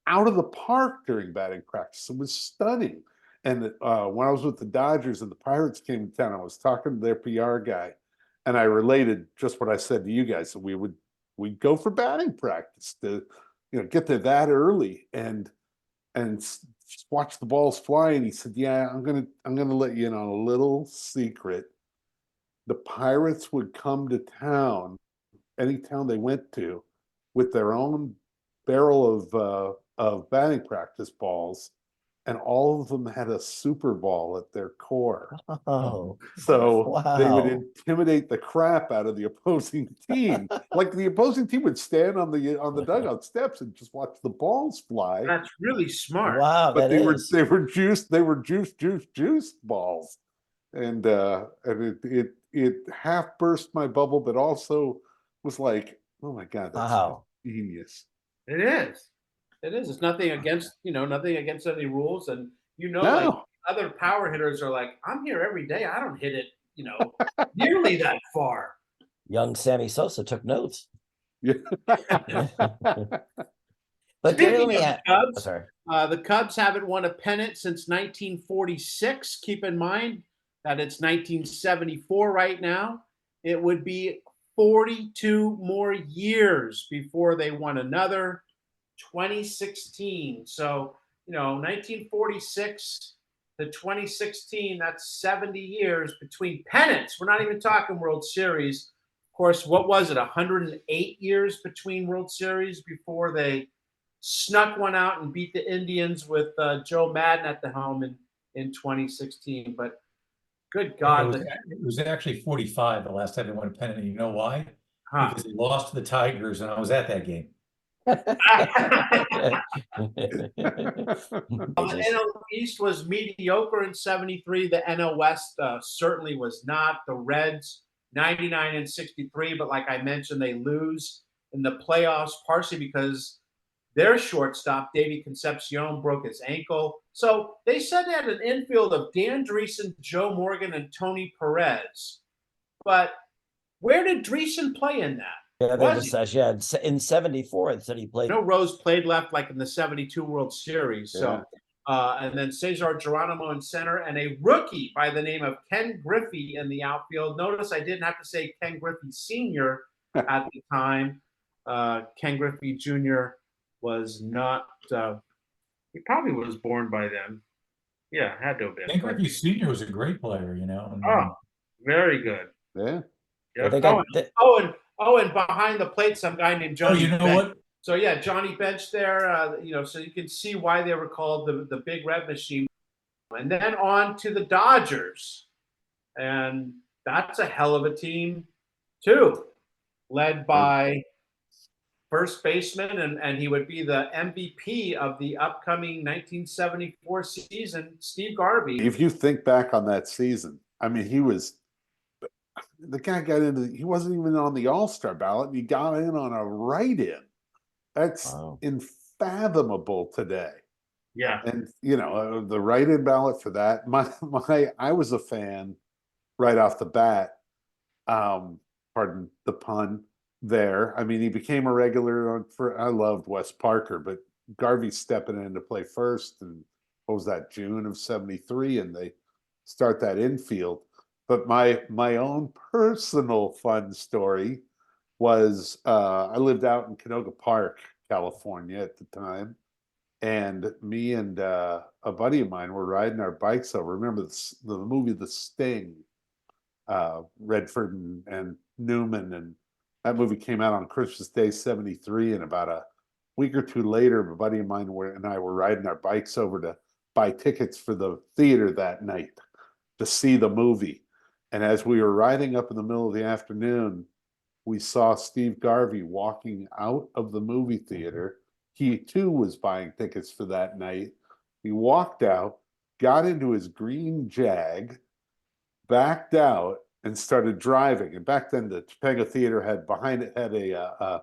S9: out of the park during batting practice. It was stunning. And when I was with the Dodgers and the Pirates came to town, I was talking to their PR guy, and I related just what I said to you guys. So we'd go for batting practice to get there that early and just watch the balls fly. And he said, "Yeah, I'm gonna let you in on a little secret. The Pirates would come to town, any town they went to, with their own barrel of batting practice balls, and all of them had a Super Ball at their core."
S8: Oh,
S9: so they would
S8: wow.
S9: intimidate the crap out of the opposing team. Like the opposing team would stand on the dugout steps and just watch the balls fly.
S11: That's really smart.
S8: Wow,
S9: But
S8: that
S9: they
S8: is.
S9: were juiced balls, and it half burst my bubble, but also was like, oh my God, that's
S8: Wow.
S9: genius.
S11: It is. It's nothing against any rules, and
S9: No.
S11: other power hitters are like, "I'm here every day. I don't hit it, nearly that far."
S8: Young Sammy Sosa took notes.
S9: Yeah.
S8: But Gary, let
S11: Speaking
S8: me
S11: of the
S8: ask.
S11: Cubs,
S8: Sorry.
S11: the Cubs haven't won a pennant since 1946. Keep in mind that it's 1974 right now. It would be 42 more years before they won another. 2016. So, 1946 to 2016, that's 70 years between pennants. We're not even talking World Series. Of course, what was it, 108 years between World Series before they snuck one out and beat the Indians with Joe Madden at the helm in 2016. But good God.
S10: It was actually 45 the last time they won a pennant. And you know why? Because they lost to the Tigers, and I was at that game.
S11: The NL East was mediocre in 73. The NL West certainly was not. The Reds, 99 and 63, but like I mentioned, they lose in the playoffs partially because their shortstop, Davey Concepcion, broke his ankle. So they said they had an infield of Dan Dreesen, Joe Morgan, and Tony Perez. But where did Dreesen play in that?
S8: Yeah, they just said, yeah, in 74, it said he played.
S11: No, Rose played left like in the 72 World Series. So, and then Cesar Geronimo in center, and a rookie by the name of Ken Griffey in the outfield. Notice I didn't have to say Ken Griffey Sr. at the time. Ken Griffey Jr. was not, he probably was born by then. Yeah, had to have been.
S10: Ken Griffey Sr. was a great player, you know.
S11: Oh, very good.
S9: Yeah.
S11: Yeah.
S8: They got
S11: and behind the plate, some guy named Johnny.
S10: Oh, you know
S11: Bench.
S10: what?
S11: So yeah, Johnny Bench there. So you can see why they were called the Big Red Machine. And then on to the Dodgers, and that's a hell of a team too, led by first baseman, and he would be the MVP of the upcoming 1974 season, Steve Garvey.
S9: If you think back on that season, I mean, the guy got into, he wasn't even on the All-Star ballot. And he got in on a write-in. That's unfathomable today.
S11: Yeah.
S9: And, the write-in ballot for that, I was a fan right off the bat. Pardon the pun there. I mean, he became a regular I loved Wes Parker, but Garvey stepping in to play first, and what was that, June of 73, and they start that infield. But my own personal fun story was I lived out in Canoga Park, California at the time, and me and a buddy of mine were riding our bikes over. Remember the movie The Sting, Redford and Newman, and that movie came out on Christmas Day 73, and about a week or two later, a buddy of mine and I were riding our bikes over to buy tickets for the theater that night to see the movie. And as we were riding up in the middle of the afternoon, we saw Steve Garvey walking out of the movie theater. He too was buying tickets for that night. He walked out, got into his green Jag, backed out, and started driving. And back then, the Topanga Theater had behind it had a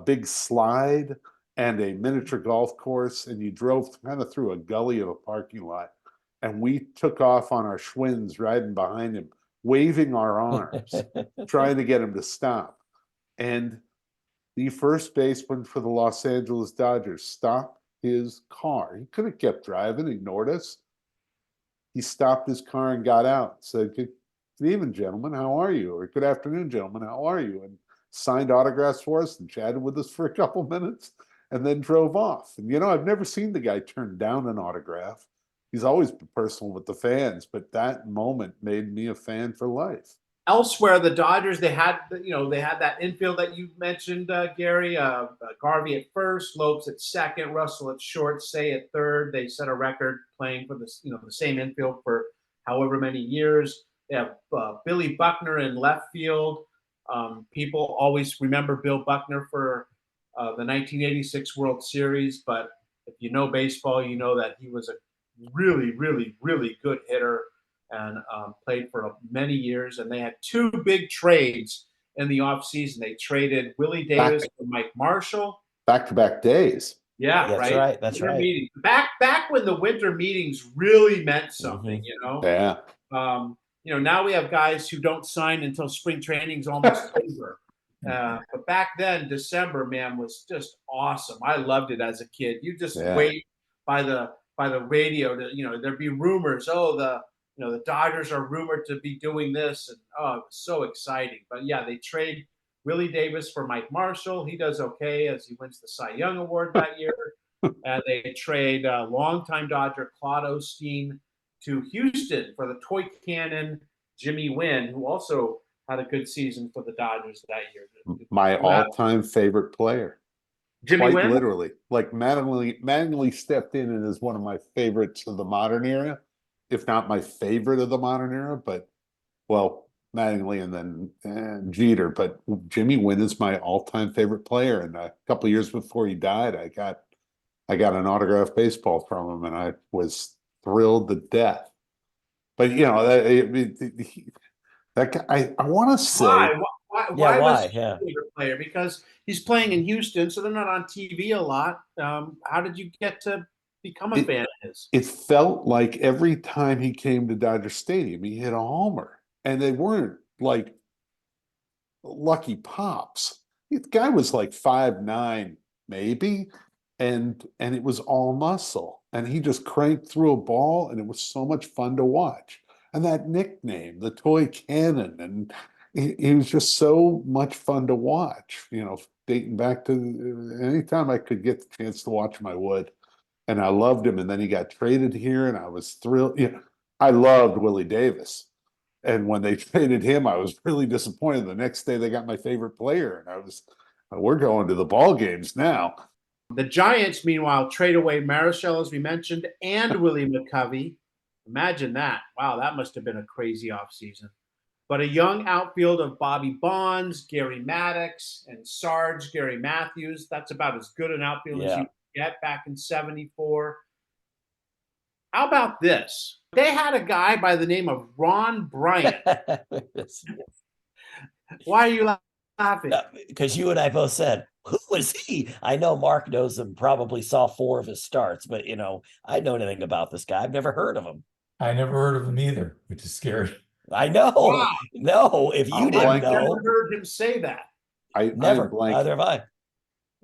S9: big slide and a miniature golf course, and you drove kind of through a gully of a parking lot. And we took off on our Schwinn's, riding behind him, waving our arms, trying to get him to stop. And the first baseman for the Los Angeles Dodgers stopped his car. He could have kept driving, ignored us. He stopped his car and got out, said, "Good evening, gentlemen, how are you?" Or "Good afternoon, gentlemen, how are you?" And signed autographs for us and chatted with us for a couple minutes and then drove off. And, I've never seen the guy turn down an autograph. He's always been personal with the fans, but that moment made me a fan for life.
S11: Elsewhere, the Dodgers, they had that infield that you mentioned, Gary. Garvey at first, Lopes at second, Russell at short, Say at third. They set a record playing for the same infield for however many years. They have Billy Buckner in left field. People always remember Bill Buckner for the 1986 World Series, but if you know baseball, you know that he was a really, really, really good hitter and played for many years. And they had two big trades in the offseason. They traded Willie Davis for Mike Marshall.
S9: Back-to-back days.
S11: Yeah,
S8: that's right. That's
S11: winter
S8: right.
S11: Meetings. Back when the winter meetings really meant something,
S9: Yeah.
S11: Now we have guys who don't sign until spring training's almost over. But back then, December, man, was just awesome. I loved it as a kid. You just wait by the radio to, there'd be rumors. Oh, the Dodgers are rumored to be doing this, and it was so exciting. But yeah, they trade Willie Davis for Mike Marshall. He does okay as he wins the Cy Young Award that year. And they trade longtime Dodger Claude Osteen to Houston for the toy cannon Jimmy Wynn, who also had a good season for the Dodgers that year.
S9: My all-time favorite player.
S11: Jimmy Wynn?
S9: Literally. Like Mattingly stepped in and is one of my favorites of the modern era, if not my favorite of the modern era, but Mattingly and then Jeter. But Jimmy Wynn is my all-time favorite player. And a couple of years before he died, I got an autographed baseball from him, and I was thrilled to death. But that guy, I want to say,
S11: why was he a favorite player? Because he's playing in Houston, so they're not on TV a lot. How did you get to become a fan of his.
S9: It felt like every time he came to Dodger Stadium, he hit a homer. And they weren't like lucky pops. The guy was like 5'9", maybe, and it was all muscle. And he just cranked through a ball, and it was so much fun to watch. And that nickname, the Toy Cannon, and he was just so much fun to watch. You know, dating back to anytime I could get the chance to watch him, I would. And I loved him. And then he got traded here, and I was thrilled. You know, I loved Willie Davis. And when they traded him, I was really disappointed. The next day, they got my favorite player, and we're going to the ball games now.
S11: The Giants, meanwhile, trade away Marichal, as we mentioned, and Willie McCovey. Imagine that. Wow, that must have been a crazy offseason. But a young outfield of Bobby Bonds, Gary Maddox, and Sarge, Gary Matthews. That's about as good an outfield as you could get back in 74. How about this? They had a guy by the name of Ron Bryant. Why are you laughing?
S8: Because you and I both said, who was he? I know Mark knows him, probably saw 4 of his starts, but, you know, I know anything about this guy. I've never heard of him.
S10: I never heard of him either, which is scary.
S8: I know.
S11: Wow.
S8: No, if you didn't know.
S11: I've never heard him say that.
S8: Never. Neither have I.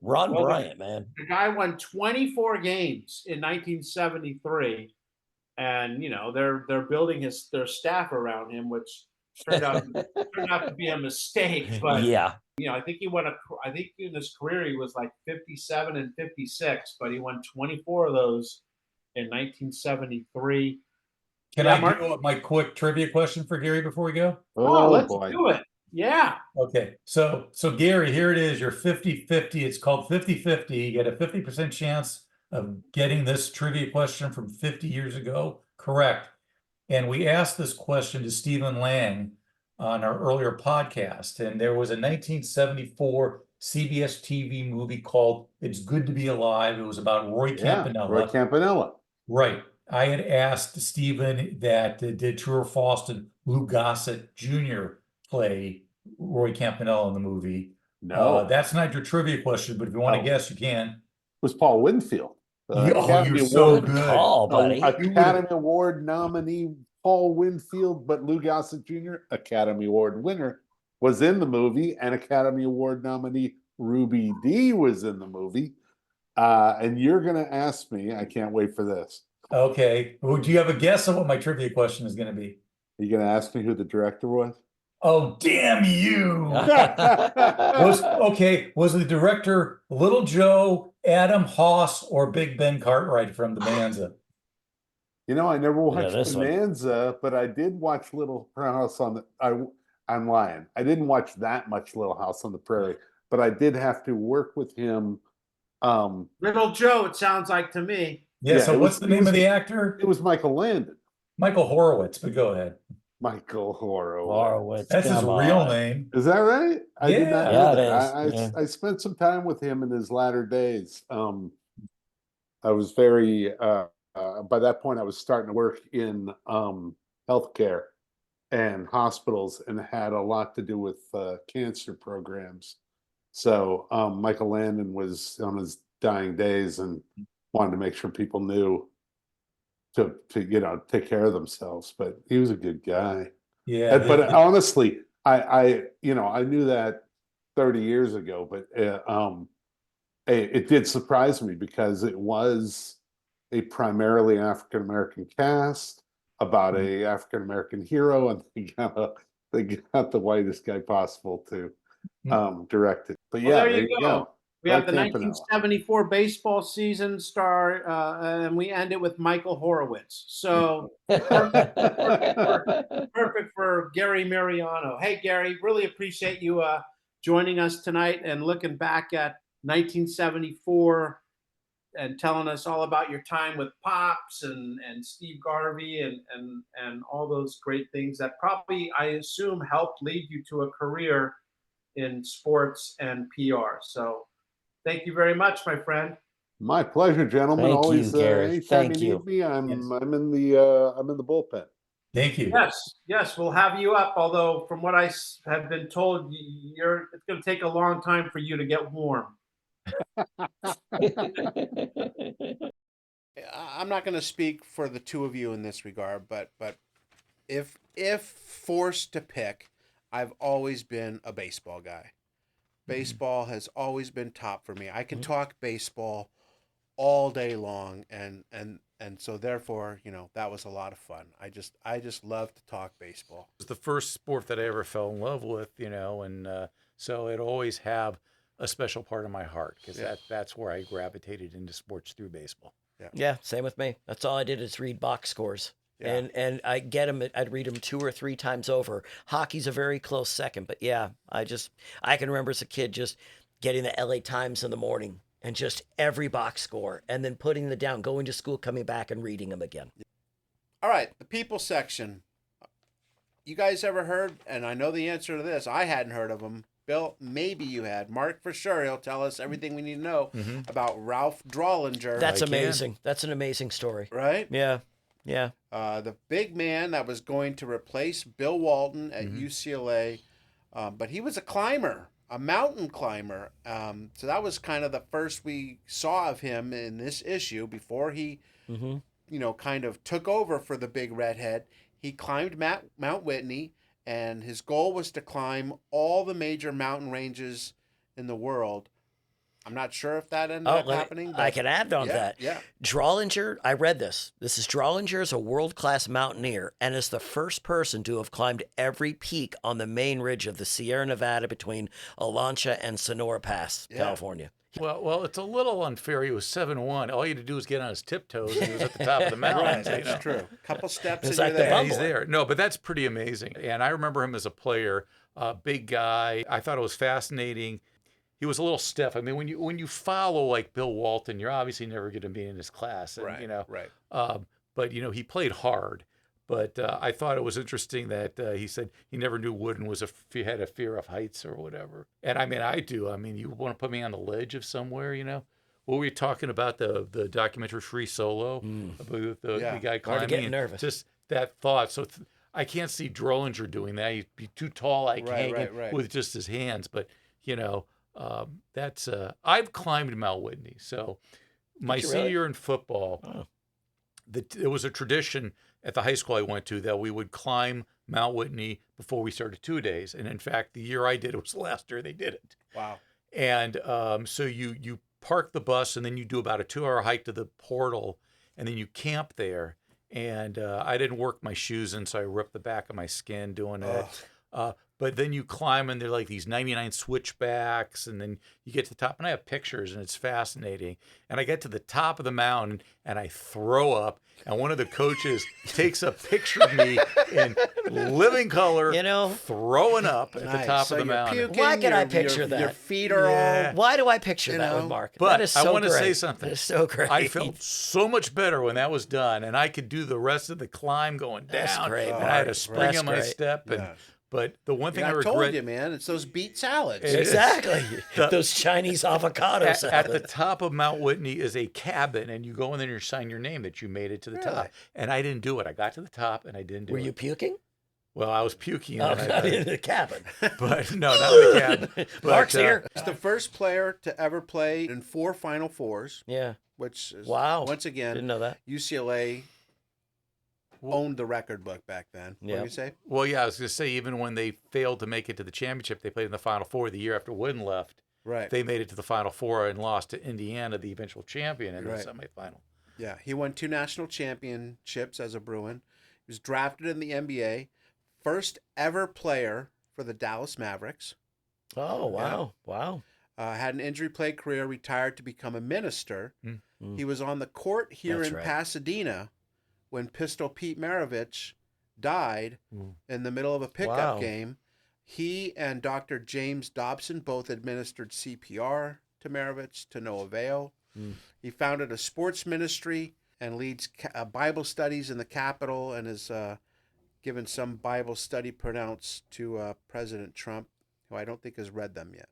S8: Ron Bryant, man.
S11: The guy won 24 games in 1973. And, you know, they're building their staff around him, which turned out to be a mistake. But,
S8: yeah,
S11: you know, I think in his career he was like 57 and 56, but he won 24 of those in 1973.
S10: Can I do my quick trivia question for Gary before we go?
S11: Oh, let's do it. Yeah.
S10: Okay. So Gary, here it is. You're 50-50. It's called 50-50. You get a 50% chance of getting this trivia question from 50 years ago correct. And we asked this question to Stephen Lang on our earlier podcast. And there was a 1974 CBS TV movie called It's Good to Be Alive. It was about Roy Campanella.
S9: Roy Campanella.
S10: Right. I had asked Stephen that did True or False did Lou Gossett Jr. play Roy Campanella in the movie?
S9: No.
S10: That's not your trivia question, but if you want to guess, you can.
S9: It was Paul Winfield.
S10: You're so good.
S8: Call, buddy.
S9: Academy Award nominee Paul Winfield, but Lou Gossett Jr., Academy Award winner, was in the movie, and Academy Award nominee Ruby Dee was in the movie. And you're going to ask me, I can't wait for this.
S10: Okay. Well, do you have a guess on what my trivia question is going to be?
S9: Are you going to ask me who the director was?
S10: Oh, damn you. Was the director Little Joe, Adam Hoss, or Big Ben Cartwright from Bonanza?
S9: You know, I never watched Bonanza, but I did watch Little House on the... I'm lying. I didn't watch that much Little House on the Prairie, but I did have to work with him.
S11: Little Joe, it sounds like to me.
S10: Yeah, so what's the name of the actor?
S9: It was Michael Landon.
S10: Michael Horowitz, but go ahead.
S9: Michael Horowitz.
S10: That's his real name.
S9: Is that right? I did not know that.
S8: I
S9: I spent some time with him in his latter days. I was very, by that point, I was starting to work in healthcare and hospitals and had a lot to do with cancer programs. So Michael Landon was on his dying days and wanted to make sure people knew to take care of themselves. But he was a good guy.
S10: Yeah.
S9: But honestly, I knew that 30 years ago, but it did surprise me because it was a primarily African-American cast about a African-American hero, and they got the whitest guy possible to direct it. But yeah, there you go.
S11: We have the 1974 baseball season star, and we end it with Michael Horowitz. So perfect for Gary Miereanu. Hey, Gary, really appreciate you joining us tonight and looking back at 1974 and telling us all about your time with Pops and Steve Garvey and all those great things that probably, I assume, helped lead you to a career in sports and PR. So thank you very much, my friend.
S9: My pleasure, gentlemen.
S8: Thank
S9: Always,
S8: you, Gary.
S9: anytime you need me, I'm in the bullpen.
S10: Thank you.
S11: Yes, we'll have you up. Although, from what I have been told, it's going to take a long time for you to get warm.
S6: I'm not going to speak for the two of you in this regard, but if forced to pick, I've always been a baseball guy. Baseball has always been top for me. I can talk baseball all day long, and so therefore, that was a lot of fun. I just love to talk baseball.
S7: It was the first sport that I ever fell in love with, and so it always have a special part of my heart because that's where I gravitated into sports through baseball.
S8: Yeah, same with me. That's all I did is read box scores. Yeah. And I get them. I'd read them 2 or 3 times over. Hockey's a very close second, but yeah, I can remember as a kid just getting the LA Times in the morning and just every box score, and then putting them down, going to school, coming back, and reading them again.
S6: All right, the people section. You guys ever heard? And I know the answer to this. I hadn't heard of them. Bill, maybe you had. Mark, for sure, he'll tell us everything we need to know about Ralph Drollinger.
S8: That's amazing. That's an amazing story.
S6: Right?
S8: Yeah. Yeah.
S6: The big man that was going to replace Bill Walton at UCLA, but he was a climber, a mountain climber. So that was kind of the first we saw of him in this issue before he, kind of took over for the big redhead. He climbed Mount Whitney, and his goal was to climb all the major mountain ranges in the world. I'm not sure if that ended up happening. But
S8: I can add on that.
S6: Yeah.
S8: Drollinger, I read this. This is Drollinger is a world-class mountaineer and is the first person to have climbed every peak on the main ridge of the Sierra Nevada between Olancha and Sonora Pass, California.
S7: Well, it's a little unfair. He was 7'1". All you had to do was get on his tiptoes, and he was at the top of the mountain.
S6: Right, that's true. A couple steps,
S8: it's
S6: and
S8: like
S6: you're there.
S7: He's there. No, but that's pretty amazing. And I remember him as a player, big guy. I thought it was fascinating. He was a little stiff. I mean, when you follow like Bill Walton, you're obviously never going to be in his class. And,
S6: Right.
S7: But he played hard. But I thought it was interesting that he said he never knew Wooden had a fear of heights or whatever. And I mean, I do. I mean, you want to put me on the ledge of somewhere, What were you talking about, the documentary Free Solo? About the guy climbing?
S8: Getting nervous.
S7: Just that thought. So I can't see Drollinger doing that. He'd be too tall, hanging with just his hands. But, that's I've climbed Mount Whitney. So my senior year in football, it was a tradition at the high school I went to that we would climb Mount Whitney before we started 2 days. And in fact, the year I did it was the last year they did it.
S6: Wow.
S7: And so you park the bus and then you do about a 2-hour hike to the portal and then you camp there. And I didn't work my shoes in, so I ripped the back of my skin doing it. But then you climb and they're like these 99 switchbacks, and then you get to the top, and I have pictures, and it's fascinating. And I get to the top of the mountain, and I throw up, and one of the coaches takes a picture of me in living color, throwing up at the top of the mountain.
S6: Puking,
S8: why can I picture that?
S6: Your feet are all...
S8: Why do I picture that with Mark?
S7: But
S8: that is so
S7: I want to
S8: great.
S7: say something.
S8: That is so great.
S7: I felt so much better when that was done, and I could do the rest of the climb going down.
S8: That's great,
S7: and I had a spring in my
S8: great.
S7: step, and but the one thing I
S6: I
S7: regret...
S6: told you, man, it's those beet salads.
S8: Exactly. Those Chinese avocado
S7: at
S8: salads.
S7: the top of Mount Whitney is a cabin, and you go in there and you sign your name that you made it to the top. And I didn't do it. I got to the top, and I didn't do it.
S8: Were you puking?
S7: Well, I was puking.
S8: Not in the cabin.
S7: But no, not in the cabin. But,
S8: Mark's here.
S6: He's the first player to ever play in 4 Final Fours.
S8: Yeah.
S6: Which is,
S8: wow.
S6: once again,
S8: Didn't know that.
S6: UCLA owned the record book back then. What do you say?
S7: Well, yeah, I was going to say, even when they failed to make it to the championship, they played in the Final Four the year after Wynn left.
S6: Right.
S7: They made it to the Final Four and lost to Indiana, the eventual champion, in the semifinal.
S6: Yeah, he won 2 national championships as a Bruin. He was drafted in the NBA. First ever player for the Dallas Mavericks.
S8: Oh, wow.
S6: Yeah.
S8: Wow.
S6: Had an injury-plagued career, retired to become a minister. He was on the court here in Pasadena when Pistol Pete Maravich died in the middle of a pickup game. He and Dr. James Dobson both administered CPR to Maravich to no avail. He founded a sports ministry and leads Bible studies in the Capitol and has given some Bible study printouts to President Trump, who I don't think has read them yet.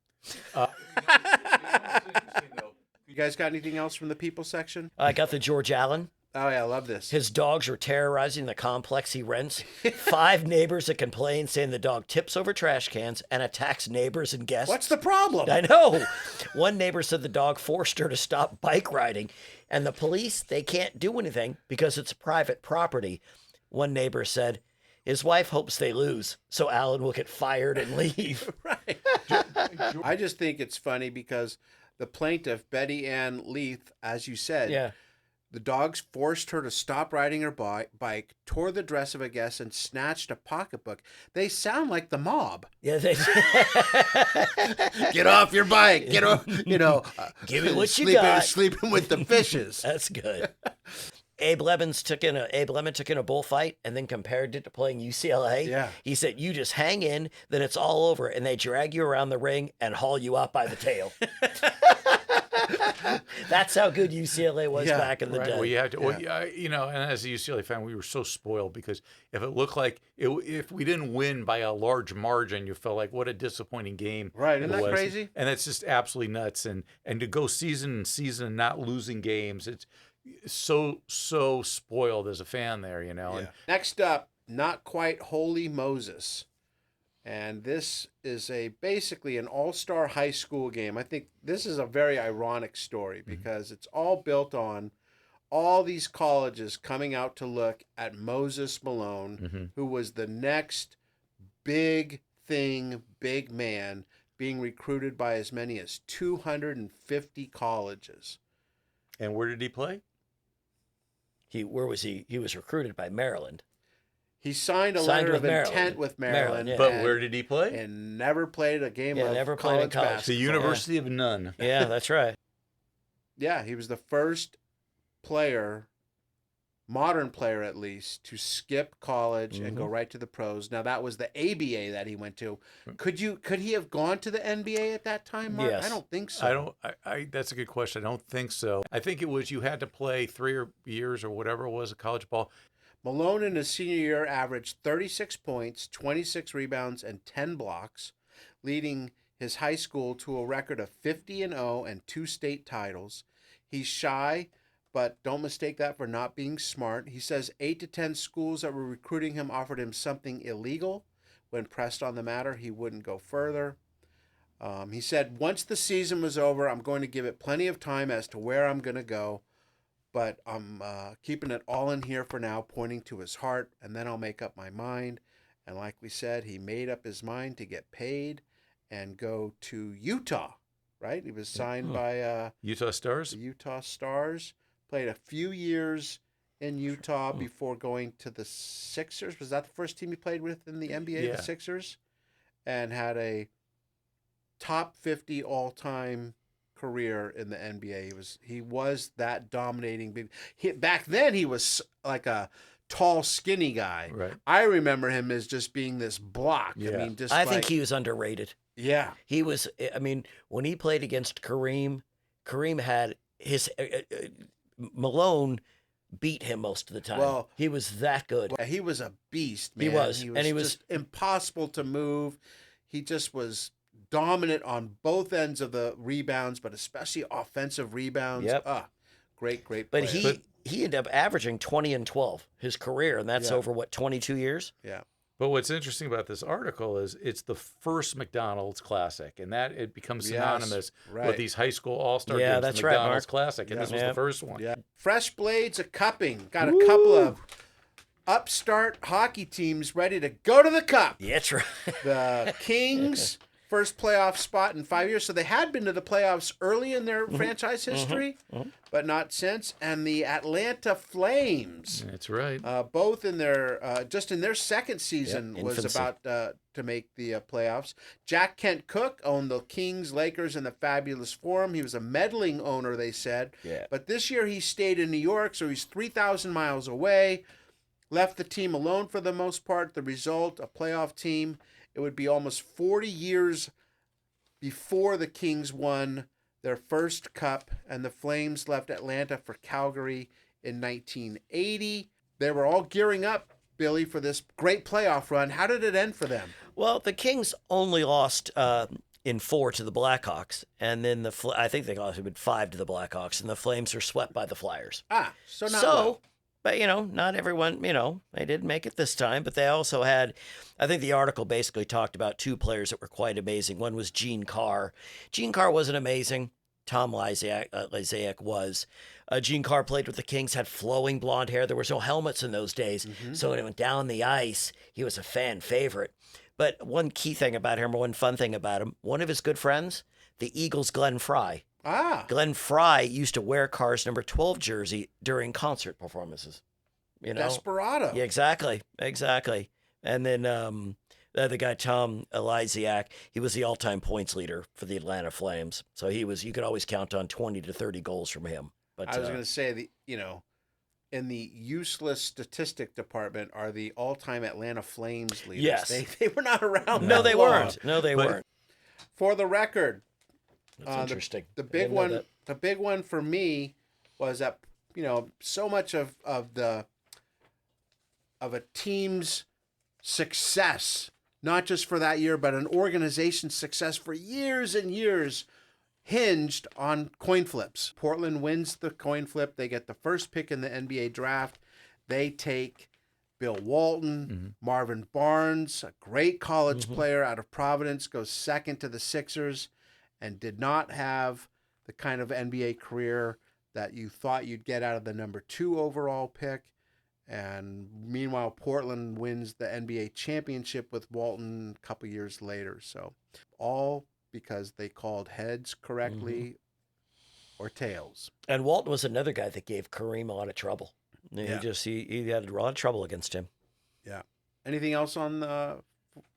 S6: You guys got anything else from the people section?
S8: I got the George Allen
S6: Oh, yeah, I love this.
S8: His dogs were terrorizing the complex he rents. 5 neighbors that complained, saying the dog tips over trash cans and attacks neighbors and guests.
S6: What's the problem?
S8: I know. One neighbor said the dog forced her to stop bike riding. And the police, they can't do anything because it's private property. One neighbor said his wife hopes they lose so Alan will get fired and leave.
S6: Right. I just think it's funny because the plaintiff, Betty Ann Leith, as you said,
S8: Yeah.
S6: the dogs forced her to stop riding her bike, tore the dress of a guest, and snatched a pocketbook. They sound like the mob.
S8: Yeah, they
S6: Get off your bike. Get off,
S8: give me what you got.
S6: Sleeping with the fishes.
S8: That's good. Abe Lemon took in a bullfight and then compared it to playing UCLA.
S6: Yeah.
S8: He said, you just hang in, then it's all over, and they drag you around the ring and haul you out by the tail. That's how good UCLA was back in the day.
S7: Well, you have to, and as a UCLA fan, we were so spoiled because if it looked like if we didn't win by a large margin, you felt like what a disappointing game.
S6: Right, isn't
S7: it
S6: that
S7: was.
S6: crazy?
S7: And it's just absolutely nuts. And to go season and season and not losing games, it's so spoiled as a fan there,
S6: Yeah.
S7: And
S6: Next up, Not Quite Holy Moses. And this is basically an all-star high school game. I think this is a very ironic story because it's all built on all these colleges coming out to look at Moses Malone, who was the next big man being recruited by as many as 250 colleges.
S7: And where did he play?
S8: Where was he? He was recruited by Maryland.
S6: He signed a letter of intent with Maryland.
S7: But where did he play?
S6: And never played a game of
S8: never played in
S6: college
S8: college.
S6: basketball.
S7: The University of None.
S8: Yeah, that's right.
S6: Yeah, he was the first player, modern player at least, to skip college and go right to the pros. Now that was the ABA that he went to. Could he have gone to the NBA at that time, Mark?
S8: Yes.
S6: I don't think so.
S7: That's a good question. I don't think so. I think it was you had to play 3 years or whatever it was of college ball.
S6: Malone in his senior year averaged 36 points, 26 rebounds, and 10 blocks, leading his high school to a record of 50-0 and 2 state titles. He's shy, but don't mistake that for not being smart. He says 8 to 10 schools that were recruiting him offered him something illegal. When pressed on the matter, he wouldn't go further. He said, once the season was over, I'm going to give it plenty of time as to where I'm going to go. But I'm keeping it all in here for now, pointing to his heart, and then I'll make up my mind. And like we said, he made up his mind to get paid and go to Utah, right? He was signed by
S7: Utah Stars.
S6: The Utah Stars. Played a few years in Utah before going to the Sixers. Was that the first team he played with in the NBA,
S7: Yeah.
S6: the Sixers? And had a top 50 all-time career in the NBA. He was that dominating. Back then he was like a tall, skinny guy.
S7: Right.
S6: I remember him as just being this block.
S7: Yeah.
S8: I think he was underrated.
S6: Yeah.
S8: He was. I mean, when he played against Kareem had his Malone beat him most of the time.
S6: Well,
S8: he was that good.
S6: He was a beast, man.
S8: He was,
S6: and
S8: and
S6: he was just impossible to move. He just was dominant on both ends of the rebounds, but especially offensive rebounds.
S8: Yep.
S6: Great player.
S8: But he ended up averaging 20 and 12 his career, and that's
S6: Yeah.
S8: over 22 years.
S6: Yeah.
S7: But what's interesting about this article is it's the first McDonald's Classic, and that it becomes synonymous with these high school all-star games.
S8: That's
S7: the
S8: right,
S7: McDonald's
S8: Mark.
S7: Classic, and this was the first one.
S6: Yeah. Fresh Blades of Cupping. Got a couple of upstart hockey teams ready to go to the Cup.
S8: Yeah, that's right.
S6: The Kings, first playoff spot in 5 years. So they had been to the playoffs early in their franchise history, but not since. And the Atlanta Flames.
S7: That's right.
S6: Both in their just in their second season was
S8: infancy.
S6: about to make the playoffs. Jack Kent Cook owned the Kings, Lakers, and the Fabulous Forum. He was a meddling owner, they said.
S8: Yeah.
S6: But this year he stayed in New York, so he's 3,000 miles away. Left the team alone for the most part. The result, a playoff team. It would be almost 40 years before the Kings won their first cup, and the Flames left Atlanta for Calgary in 1980. They were all gearing up, Billy, for this great playoff run. How did it end for them?
S8: Well, the Kings only lost in 4 to the Blackhawks, and then I think they lost in 5 to the Blackhawks, and the Flames were swept by the Flyers.
S6: So not well.
S8: But, not everyone, they didn't make it this time, but they also had, I think the article basically talked about 2 players that were quite amazing. One was Gene Carr. Gene Carr wasn't amazing. Tom Lysiak was. Gene Carr played with the Kings, had flowing blonde hair. There was no helmets in those days. So when he went down the ice, he was a fan favorite. But one key thing about him, or one fun thing about him, one of his good friends, the Eagles' Glenn Fry. Glenn Fry used to wear Carr's number 12 jersey during concert performances.
S6: Desperado.
S8: Yeah, exactly. And then the guy, Tom Lysiak, he was the all-time points leader for the Atlanta Flames. So you could always count on 20 to 30 goals from him. But
S6: I was going to say, in the useless statistic department are the all-time Atlanta Flames leaders.
S8: Yes.
S6: They were not around.
S8: No, they weren't. No, they weren't.
S6: For the record,
S8: that's interesting.
S6: The big one for me was that, so much of a team's success, not just for that year, but an organization's success for years and years, hinged on coin flips. Portland wins the coin flip. They get the first pick in the NBA draft. They take Bill Walton, Marvin Barnes, a great college player out of Providence, goes second to the Sixers, and did not have the kind of NBA career that you thought you'd get out of the number 2 overall pick. And meanwhile, Portland wins the NBA championship with Walton a couple years later. So all because they called heads correctly or tails.
S8: And Walton was another guy that gave Kareem a lot of trouble. He had a lot of trouble against him.
S6: Yeah. Anything else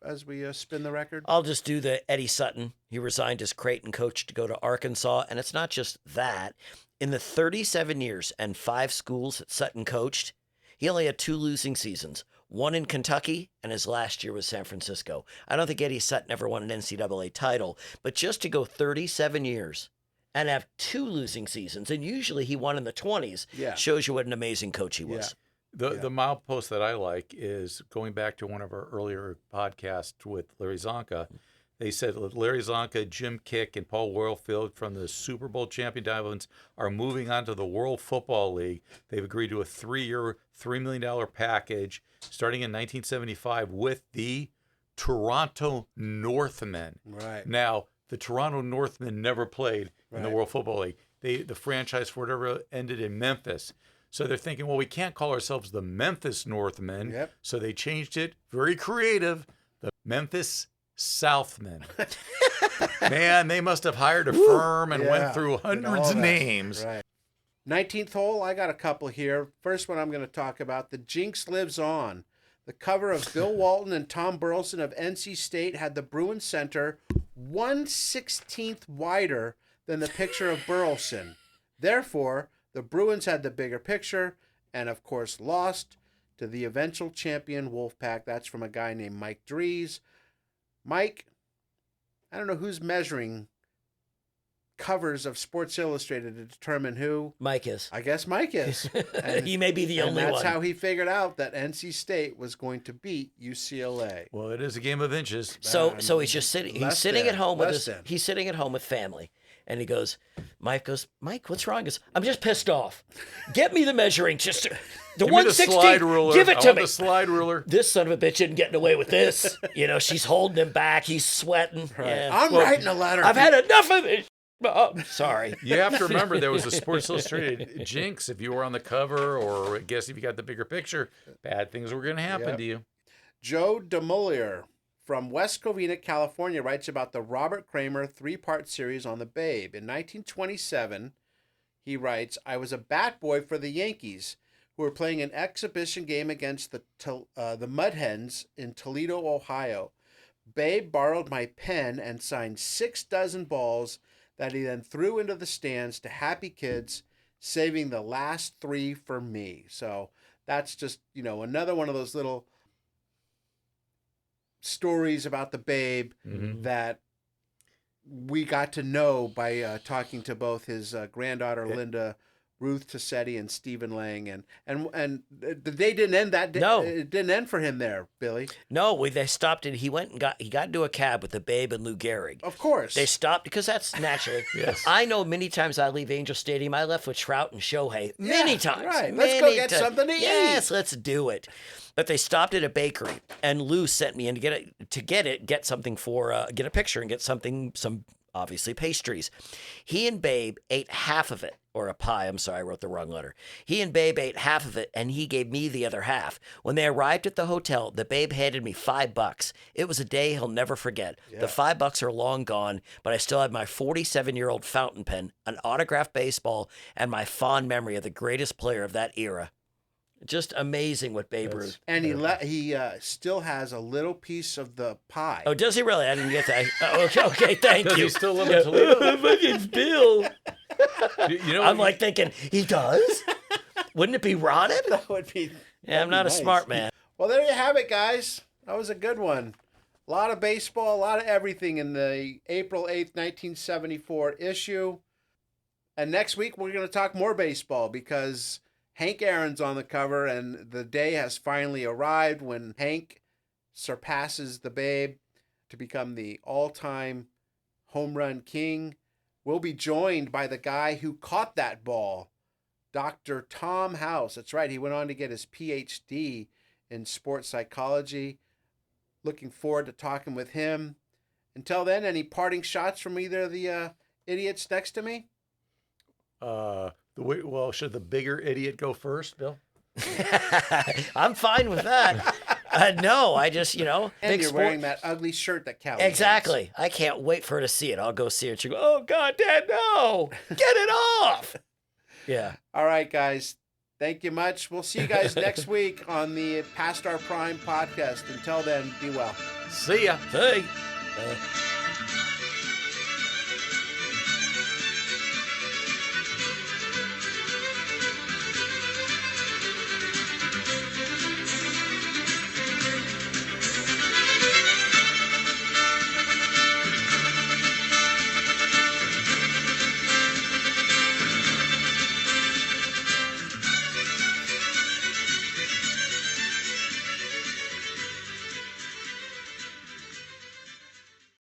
S6: as we spin the record?
S8: I'll just do the Eddie Sutton. He resigned as Creighton coach to go to Arkansas. And it's not just that. In the 37 years and 5 schools that Sutton coached, he only had 2 losing seasons. One in Kentucky, and his last year was San Francisco. I don't think Eddie Sutton ever won an NCAA title, but just to go 37 years and have 2 losing seasons, and usually he won in the 20s, shows you what an amazing coach he was.
S7: The milepost that I like is going back to one of our earlier podcasts with Larry Zonka. They said Larry Zonka, Jim Kick, and Paul Warfield from the Super Bowl champion Dolphins are moving on to the World Football League. They've agreed to a 3-year, $3 million package starting in 1975 with the Toronto Northmen.
S6: Right.
S7: Now, the Toronto Northmen never played in the World Football League. The franchise, for whatever, ended in Memphis. So they're thinking, well, we can't call ourselves the Memphis Northmen.
S6: Yep.
S7: So they changed it, very creative, the Memphis Southmen. Man, they must have hired a firm and went through hundreds of names.
S6: Right. 19th hole, I got a couple here. First one I'm going to talk about, The Jinx Lives On. The cover of Bill Walton and Tom Burleson of NC State had the Bruins center 1/16 wider than the picture of Burleson. Therefore, the Bruins had the bigger picture and, of course, lost to the eventual champion Wolfpack. That's from a guy named Mike Dries. Mike, I don't know who's measuring covers of Sports Illustrated to determine who.
S8: Mike is.
S6: I guess Mike is. And,
S8: he may be the only one.
S6: That's how he figured out that NC State was going to beat UCLA.
S7: Well, it is a game of inches.
S8: So he's just sitting. He's sitting at home with he's sitting at home with family, and he goes. Mike goes. Mike, what's wrong? He goes. I'm just pissed off. Get me the measuring. Just the 1/16. Give it to me.
S7: The slide ruler.
S8: This son of a bitch isn't getting away with this. She's holding him back. He's sweating.
S6: Right. Yeah. I'm writing a letter.
S8: I've had enough of this. Oh, sorry.
S7: You have to remember there was a Sports Illustrated jinx. If you were on the cover, or I guess if you got the bigger picture, bad things were going to happen to you.
S6: Joe DeMollier from West Covina, California, writes about the Robert Kramer 3-part series on the Babe. In 1927, he writes, I was a bat boy for the Yankees, who were playing an exhibition game against the Mudhens in Toledo, Ohio. Babe borrowed my pen and signed 6 dozen balls that he then threw into the stands to happy kids, saving the last 3 for me. So that's just, another one of those little stories about the Babe that we got to know by talking to both his granddaughter, Linda Ruth Tassetti and Stephen Lang, and the day didn't end that day.
S8: No.
S6: It didn't end for him there, Billy.
S8: No, they stopped and he got into a cab with the Babe and Lou Gehrig.
S6: Of course.
S8: They stopped because that's naturally.
S7: Yes.
S8: I know many times I leave Angel Stadium, I left with Trout and Shohei. Many times.
S6: Right. Let's go get something to eat.
S8: Yes, let's do it. But they stopped at a bakery, and Lou sent me in to get a picture and get some obviously pastries. He and Babe ate half of it, or a pie. I'm sorry, I wrote the wrong letter. He and Babe ate half of it, and he gave me the other half. When they arrived at the hotel, the Babe handed me $5. It was a day he'll never forget.
S6: Yeah.
S8: The $5 are long gone, but I still have my 47-year-old fountain pen, an autographed baseball, and my fond memory of the greatest player of that era. Just amazing what Babe Ruth.
S6: And he still has a little piece of the pie.
S8: Oh, does he really? I didn't get that. Okay, thank
S7: Does
S8: you.
S7: he still live in Toledo?
S8: It's Bill.
S7: You know,
S8: I'm like thinking, he does? Wouldn't it be rotted?
S6: That would be.
S8: Yeah, I'm not a smart man.
S6: Well, there you have it, guys. That was a good one. A lot of baseball, a lot of everything in the April 8th, 1974 issue. And next week, we're going to talk more baseball because Hank Aaron's on the cover, and the day has finally arrived when Hank surpasses the Babe to become the all-time home run king. We'll be joined by the guy who caught that ball, Dr. Tom House. That's right, he went on to get his PhD in sports psychology. Looking forward to talking with him. Until then, any parting shots from either of the idiots next to me?
S7: Well, should the bigger idiot go first, Bill?
S8: I'm fine with that. No, I just,
S6: And you're wearing that ugly shirt that Callie
S8: Exactly. I can't wait for her to see it. I'll go see it. She'll go, oh, God, Dad, no. Get it off. Yeah.
S6: All right, guys. Thank you much. We'll see you guys next week on the Past Our Prime podcast. Until then, be well.
S7: See ya.
S8: Hey.